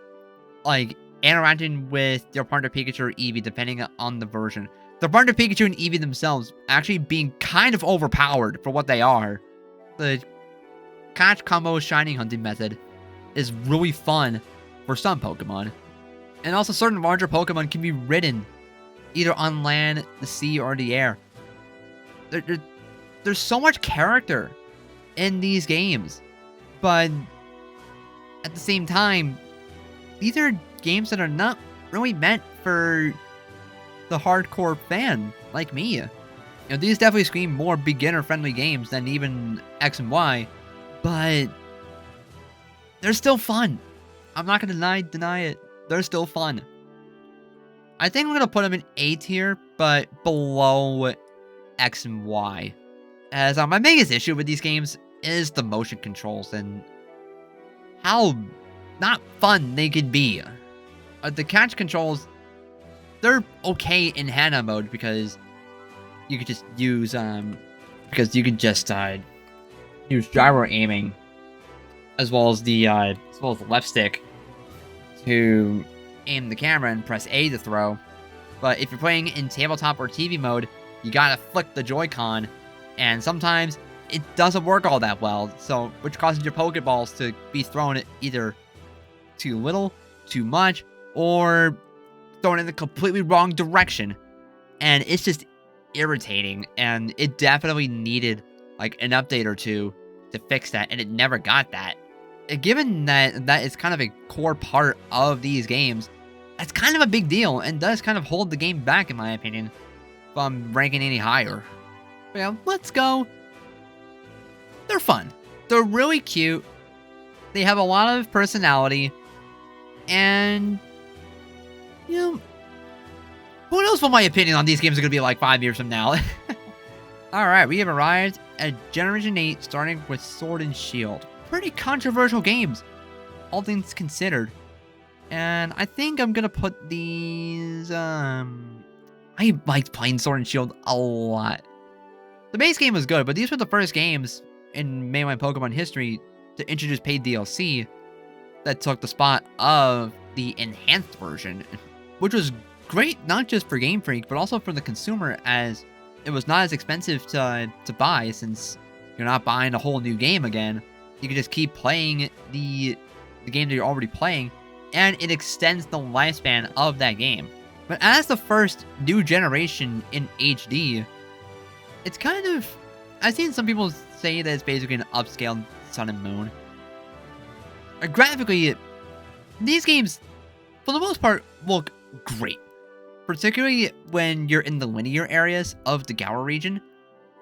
like interacting with your partner Pikachu or Eevee, depending on the version. The partner Pikachu and Eevee themselves actually being kind of overpowered for what they are. The catch combo shining hunting method is really fun for some Pokemon. And also certain larger Pokemon can be ridden either on land, the sea, or the air. There's so much character in these games, but at the same time, these are games that are not really meant for the hardcore fan like me. You know, these definitely scream more beginner-friendly games than even X and Y, but they're still fun. I'm not gonna deny it. They're still fun. I think I'm gonna put them in A tier, but below X and Y. As my biggest issue with these games is the motion controls and how not fun they can be. The catch controls, they're okay in Hana mode because you could just use use gyro aiming as well as the left stick to aim the camera and press A to throw. But if you're playing in tabletop or TV mode, you gotta flick the Joy-Con, and sometimes it doesn't work all that well, so which causes your Pokeballs to be thrown either too little, too much, or thrown in the completely wrong direction. And it's just irritating, and it definitely needed like an update or two to fix that, and it never got that. Given that that is kind of a core part of these games, that's kind of a big deal, and does kind of hold the game back, in my opinion, from ranking any higher. But yeah, Let's Go. They're fun. They're really cute. They have a lot of personality. And, you know, who knows what my opinion on these games are going to be like 5 years from now. Alright, we have arrived at Generation 8, starting with Sword and Shield. Pretty controversial games, all things considered. And I think I'm going to put these, I liked playing Sword and Shield a lot. The base game was good, but these were the first games in mainline Pokemon history to introduce paid DLC that took the spot of the enhanced version, which was great not just for Game Freak, but also for the consumer, as it was not as expensive to buy, since you're not buying a whole new game again. You can just keep playing the game that you're already playing, and it extends the lifespan of that game. But as the first new generation in HD, it's kind of... I've seen some people say that it's basically an upscaled Sun and Moon. Graphically, these games, for the most part, look great. Particularly when you're in the linear areas of the Galar region.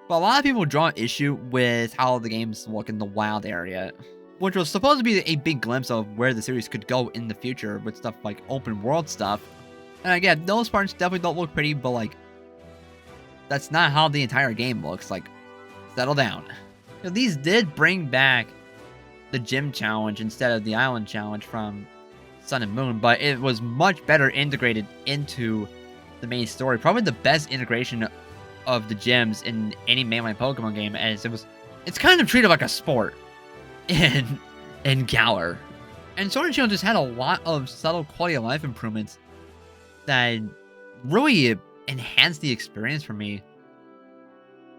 But a lot of people draw issue with how the games look in the wild area, which was supposed to be a big glimpse of where the series could go in the future with stuff like open world stuff. And again, those parts definitely don't look pretty, but like, that's not how the entire game looks. Like, settle down. You know, these did bring back the gym challenge instead of the island challenge from Sun and Moon, but it was much better integrated into the main story. Probably the best integration of the gyms in any mainline Pokemon game, as it's kind of treated like a sport in Galar. And Sword and Shield just had a lot of subtle quality of life improvements that really enhanced the experience for me.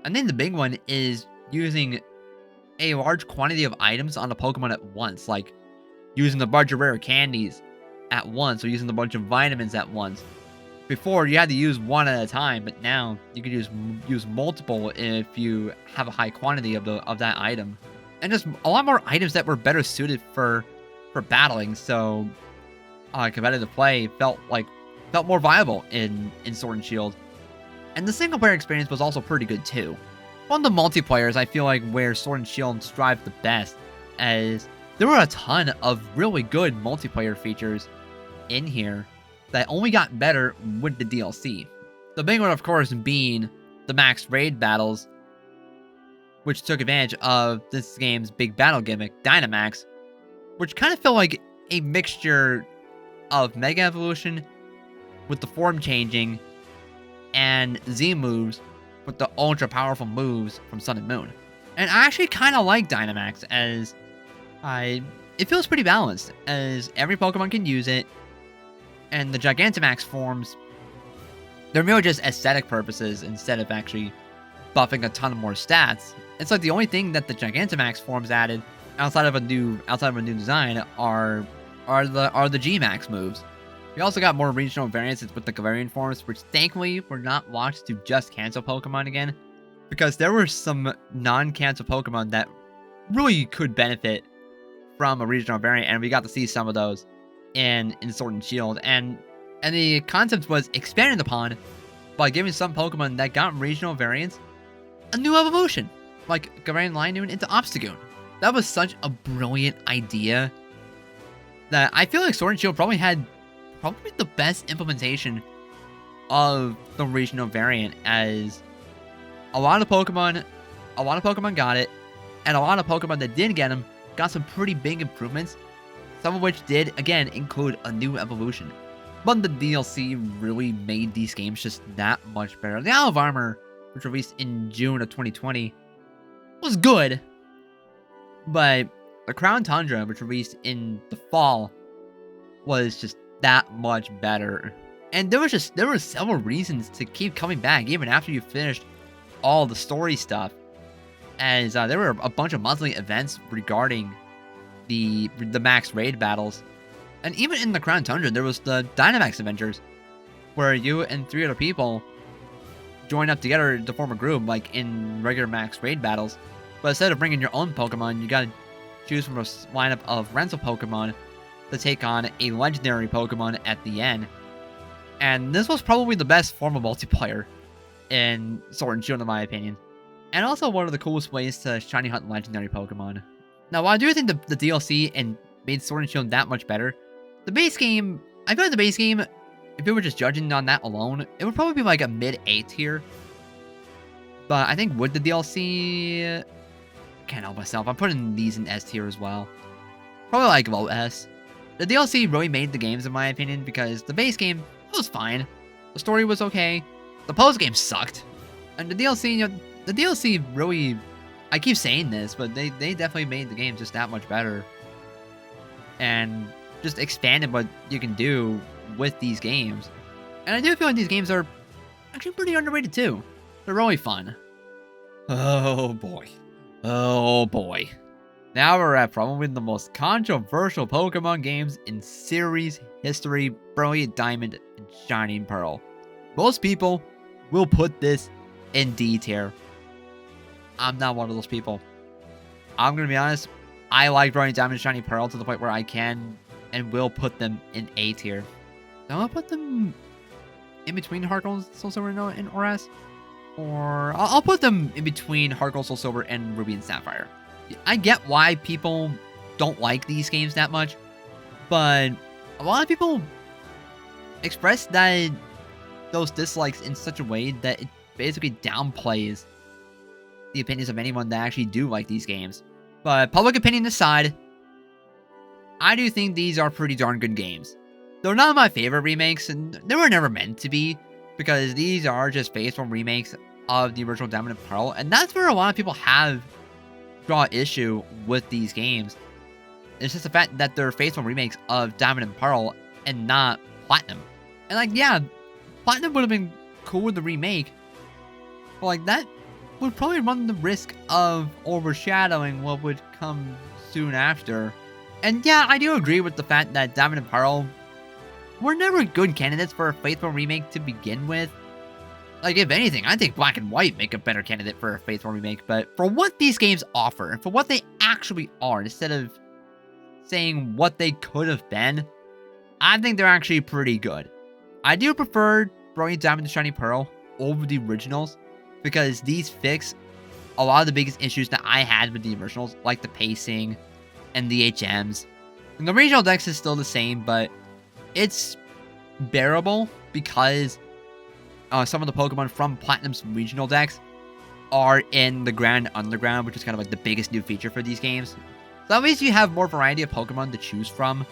I think the big one is using a large quantity of items on a Pokemon at once, like using a bunch of rare candies at once, or using a bunch of vitamins at once. Before, you had to use one at a time, but now you can use multiple if you have a high quantity of that item. And just a lot more items that were better suited for battling, so competitive play felt more viable in Sword and Shield. And the single player experience was also pretty good too. One of the multiplayers I feel like where Sword and Shield strive the best, as there were a ton of really good multiplayer features in here that only got better with the DLC. The big one, of course, being the max raid battles, which took advantage of this game's big battle gimmick, Dynamax, which kind of felt like a mixture of Mega Evolution with the form changing and Z moves with the ultra powerful moves from Sun and Moon. And I actually kind of like Dynamax, as it feels pretty balanced, as every Pokemon can use it, and the Gigantamax forms, they're merely just aesthetic purposes instead of actually buffing a ton of more stats. It's like the only thing that the Gigantamax forms added outside of a new design are the G-Max moves. We also got more regional variances with the Galarian forms, which thankfully were not locked to just cancel Pokemon again, because there were some non-cancel Pokemon that really could benefit from a regional variant, and we got to see some of those in Sword and Shield, and the concept was expanded upon by giving some Pokemon that got regional variants a new evolution, like Galarian Linoon into Obstagoon. That was such a brilliant idea that I feel like Sword and Shield probably had the best implementation of the regional variant, as a lot of Pokemon got it, and a lot of Pokemon that did get them got some pretty big improvements, some of which did, again, include a new evolution. But the DLC really made these games just that much better. The Isle of Armor, which released in June of 2020, was good, but the Crown Tundra, which released in the fall, was just that much better. And there were several reasons to keep coming back even after you finished all the story stuff, as there were a bunch of monthly events regarding the max raid battles. And even in the Crown Tundra, there was the Dynamax Adventures, where you and 3 other people join up together to form a group, like in regular max raid battles. But instead of bringing your own Pokemon, you gotta choose from a lineup of rental Pokemon to take on a legendary Pokemon at the end. And this was probably the best form of multiplayer in Sword and Shield, in my opinion. And also one of the coolest ways to shiny hunt legendary Pokemon. Now, while I do think the DLC and made Sword and Shield that much better, the base game, I feel like the base game, if we were just judging on that alone, it would probably be like a mid-A tier. But I think with the DLC, I can't help myself, I'm putting these in S tier as well. Probably like low S. The DLC really made the games, in my opinion, because the base game was fine. The story was okay. The post-game sucked. And the DLC, the DLC really, I keep saying this, but they definitely made the game just that much better. And just expanded what you can do with these games. And I do feel like these games are actually pretty underrated too. They're really fun. Oh boy. Oh boy. Now we're at probably the most controversial Pokemon games in series history, Brilliant Diamond and Shining Pearl. Most people will put this in D tier. I'm not one of those people. I'm gonna be honest, I like Brilliant Diamond and Shining Pearl to the point where I can and will put them in A tier. I'm gonna put them in between Heart Gold, Soul Silver, and S. Or I'll put them in between Heart Gold, Soul Silver, and Ruby and Sapphire. I get why people don't like these games that much, but a lot of people express those dislikes in such a way that it basically downplays the opinions of anyone that actually do like these games. But public opinion aside, I do think these are pretty darn good games. They're not my favorite remakes, and they were never meant to be, because these are just faithful remakes of the original Diamond and Pearl, and that's where a lot of people have draw issue with these games. It's just the fact that they're faithful remakes of Diamond and Pearl and not Platinum. And like, yeah, Platinum would have been cool with the remake, but like that would probably run the risk of overshadowing what would come soon after. And yeah, I do agree with the fact that Diamond and Pearl were never good candidates for a faithful remake to begin with. Like, if anything, I think Black and White make a better candidate for a faithful remake, but for what these games offer, and for what they actually are, instead of saying what they could have been, I think they're actually pretty good. I do prefer Brilliant Diamond and Shiny Pearl over the originals, because these fix a lot of the biggest issues that I had with the originals, like the pacing and the HMs. And the regional dex is still the same, but it's bearable because some of the Pokemon from Platinum's regional decks are in the Grand Underground, which is kind of like the biggest new feature for these games. So at least you have more variety of Pokemon to choose from,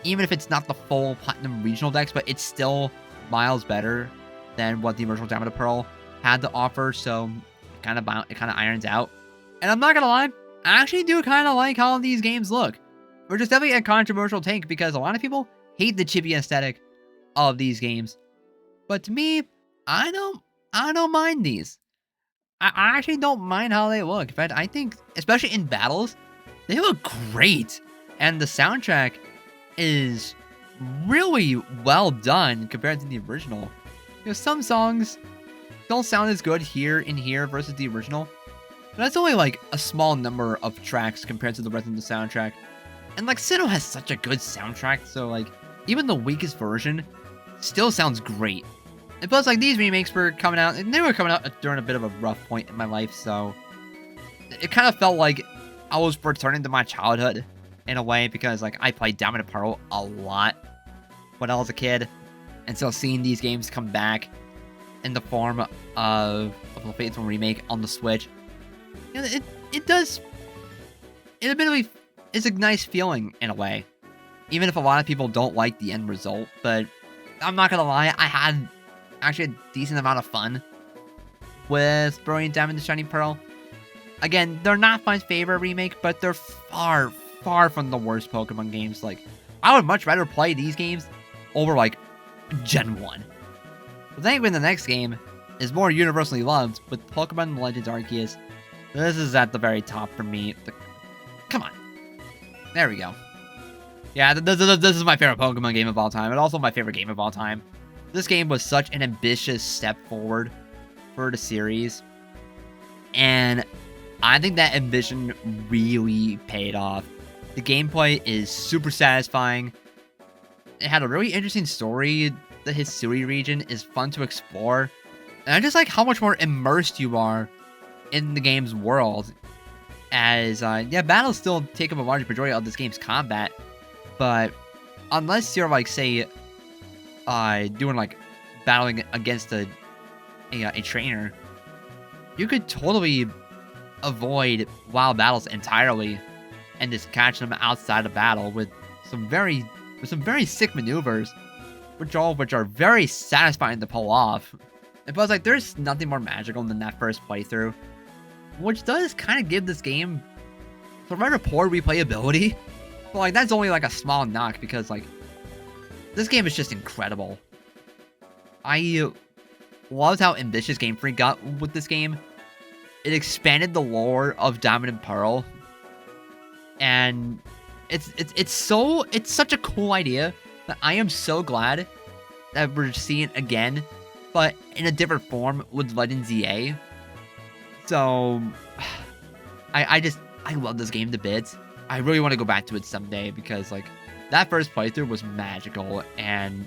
even if it's not the full Platinum regional decks, but it's still miles better than what the original Diamond and Pearl had to offer. So it kind of irons out. And I'm not gonna lie, I actually do kind of like how these games look, which is definitely a controversial take because a lot of people hate the chibi aesthetic of these games. But to me, I don't mind these. I actually don't mind how they look. In fact, I think, especially in battles, they look great. And the soundtrack is really well done compared to the original. You know, some songs don't sound as good here versus the original. But that's only like a small number of tracks compared to the rest of the soundtrack. And like Sinnoh has such a good soundtrack, so like even the weakest version still sounds great. And plus, like, these remakes were coming out, and they were coming out during a bit of a rough point in my life, so it kind of felt like I was returning to my childhood in a way, because like I played Diamond and Pearl a lot when I was a kid, and so seeing these games come back in the form of a faithful remake on the Switch, you know, it admittedly is a nice feeling in a way, even if a lot of people don't like the end result. But I'm not gonna lie, I had actually a decent amount of fun with Brilliant Diamond and Shiny Pearl. Again, they're not my favorite remake, but they're far, far from the worst Pokemon games. Like, I would much rather play these games over, like, Gen 1. But thankfully, the next game is more universally loved with Pokemon Legends Arceus. This is at the very top for me. Come on. There we go. Yeah, this is my favorite Pokemon game of all time, and also my favorite game of all time. This game was such an ambitious step forward for the series, and I think that ambition really paid off. The gameplay is super satisfying. It had a really interesting story. The Hisui region is fun to explore, and I just like how much more immersed you are in the game's world. As, yeah, battles still take up a large majority of this game's combat, but unless you're, like, say, doing, like, battling against a trainer, you could totally avoid wild battles entirely and just catch them outside of battle with some very sick maneuvers, which are very satisfying to pull off. And plus, like, there's nothing more magical than that first playthrough, which does kind of give this game some rather poor replayability. But, like, that's only, like, a small knock, because, like, this game is just incredible. I loved how ambitious Game Freak got with this game. It expanded the lore of Diamond and Pearl, and it's such a cool idea that I am so glad that we're seeing it again, but in a different form with Legends EA. So I love this game to bits. I really want to go back to it someday, because like that first playthrough was magical, and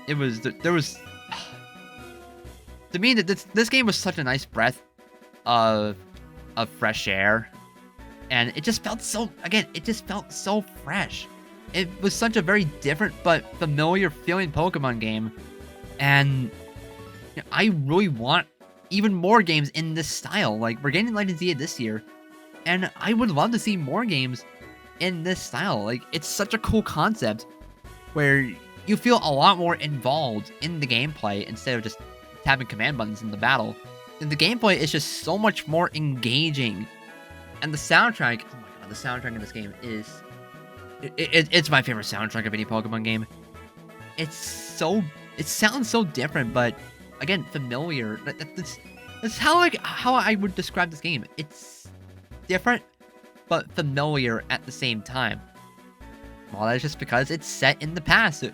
there was to me that this game was such a nice breath of fresh air, and it just felt so fresh. It was such a very different but familiar feeling Pokemon game, and you know, I really want even more games in this style. Like, we're getting Legends EA this year, and I would love to see more games in this style. Like, it's such a cool concept where you feel a lot more involved in the gameplay instead of just tapping command buttons in the battle. And the gameplay is just so much more engaging. And the soundtrack, oh my god, the soundtrack in this game is... It's my favorite soundtrack of any Pokemon game. It sounds so different, but again, familiar. That's how I would describe this game. It's different, but familiar at the same time. Well, that's just because it's set in the past.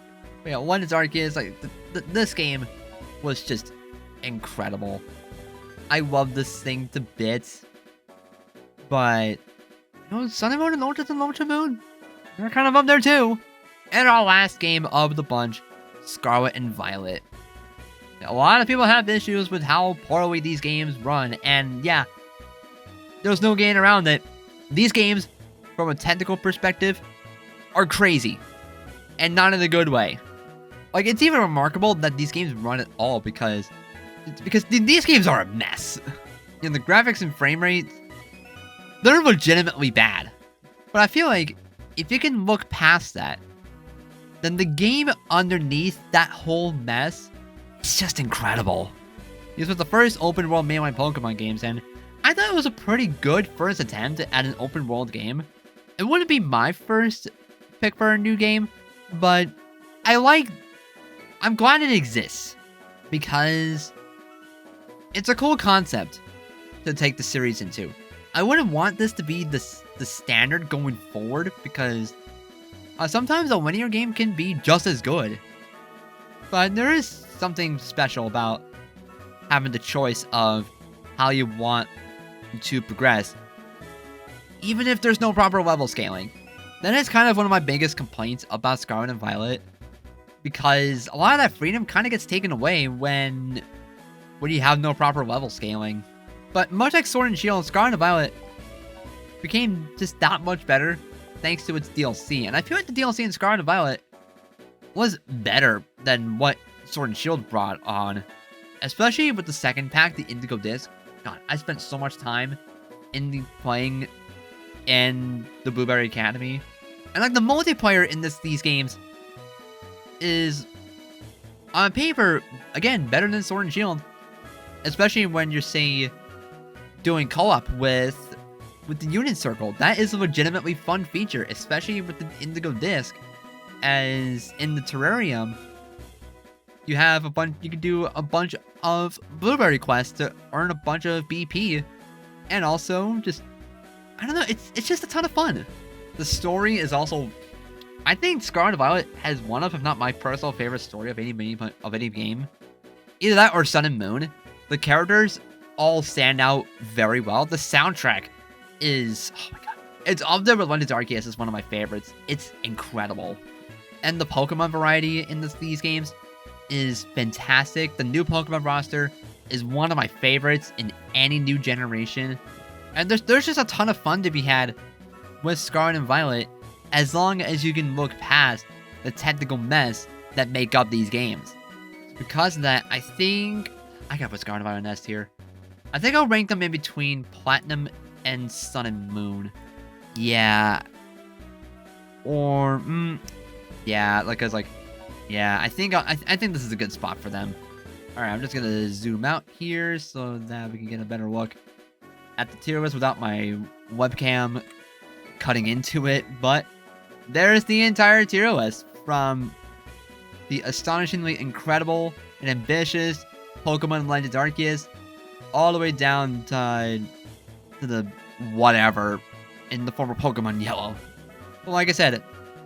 But yeah, Legends Arceus, like, this game was just incredible. I love this thing to bits. But, you know, Sun and Moon and Ultra Moon, they're kind of up there too. And our last game of the bunch, Scarlet and Violet. A lot of people have issues with how poorly these games run, and yeah, there's no getting around it. These games, from a technical perspective, are crazy, and not in a good way. Like, it's even remarkable that these games run at all because these games are a mess. You know, the graphics and frame rates, they're legitimately bad. But I feel like if you can look past that, then the game underneath that whole mess, it's just incredible. This was the first open world mainline Pokemon games, and I thought it was a pretty good first attempt at an open world game. It wouldn't be my first pick for a new game, but I'm glad it exists because it's a cool concept to take the series into. I wouldn't want this to be the standard going forward because sometimes a linear game can be just as good. But there is something special about having the choice of how you want to progress, even if there's no proper level scaling. That is kind of one of my biggest complaints about Scarlet and Violet, because a lot of that freedom kind of gets taken away when you have no proper level scaling. But much like Sword and Shield, Scarlet and Violet became just that much better thanks to its DLC. And I feel like the DLC in Scarlet and Violet was better than what Sword and Shield brought on. Especially with the second pack, the Indigo Disc. God, I spent so much time playing in the Blueberry Academy. And like the multiplayer in these games is, on paper, again, better than Sword and Shield. Especially when you're, say, doing co-op with the Union Circle. That is a legitimately fun feature, especially with the Indigo Disc. As in the Terrarium, you can do a bunch of Blueberry quests to earn a bunch of BP. And also, just, I don't know, it's just a ton of fun. The story is also, I think Scarlet and Violet has one of, if not my personal favorite story of any game. Either that or Sun and Moon. The characters all stand out very well. The soundtrack is, oh my god, it's up there with Legends Arceus is one of my favorites. It's incredible. And the Pokemon variety in these games is fantastic. The new Pokemon roster is one of my favorites in any new generation. And there's just a ton of fun to be had with Scarlet and Violet, as long as you can look past the technical mess that make up these games. Because of that, I think I gotta put Scarlet and Violet in S tier. I think I'll rank them in between Platinum and Sun and Moon. Yeah. Or, yeah, yeah, I think this is a good spot for them. Alright, I'm just gonna zoom out here so that we can get a better look at the tier list without my webcam cutting into it. But there's the entire tier list, from the astonishingly incredible and ambitious Pokemon Legends Arceus all the way down to the whatever in the form of Pokemon Yellow. But like I said,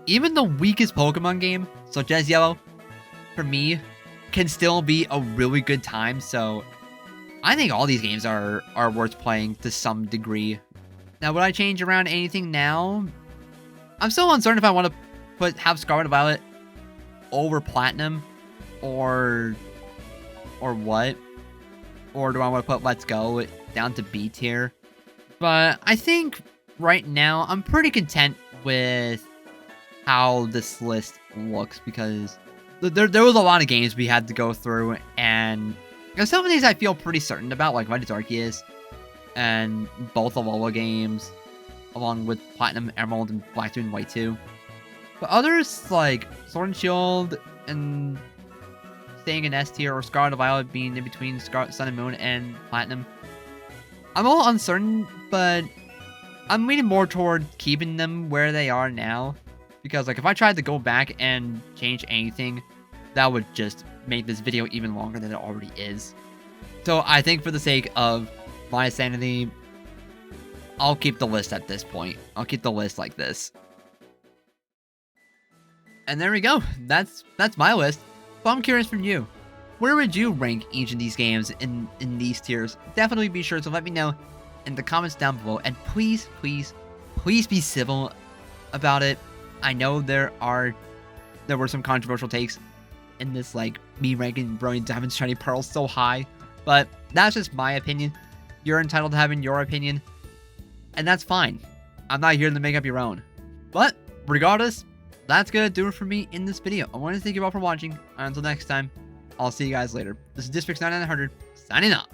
even the weakest Pokemon game, such as Yellow, for me, can still be a really good time. So I think all these games are worth playing to some degree. Now, would I change around anything now? I'm still uncertain if I want to have Scarlet and Violet over Platinum, or what, or do I want to put Let's Go down to B tier? But I think right now I'm pretty content with how this list looks, because there was a lot of games we had to go through, and some of these I feel pretty certain about, like Legends Arceus and both the Alola games, along with Platinum, Emerald, and Black 2 and White 2. But others, like Sword and Shield and staying in S tier, or Scarlet and Violet being in between Sun and Moon and Platinum, I'm a little uncertain, but I'm leaning more toward keeping them where they are now. Because like if I tried to go back and change anything, that would just make this video even longer than it already is. So I think for the sake of my sanity, I'll keep the list at this point. I'll keep the list like this. And there we go. That's my list. But I'm curious from you. Where would you rank each of these games in these tiers? Definitely be sure to let me know in the comments down below. And please, please, please be civil about it. I know there were some controversial takes in this, like me ranking Brilliant Diamonds Shiny Pearls so high. But that's just my opinion. You're entitled to having your opinion. And that's fine. I'm not here to make up your own. But regardless, that's gonna do it for me in this video. I want to thank you all for watching. Until next time, I'll see you guys later. This is District 9900 signing off.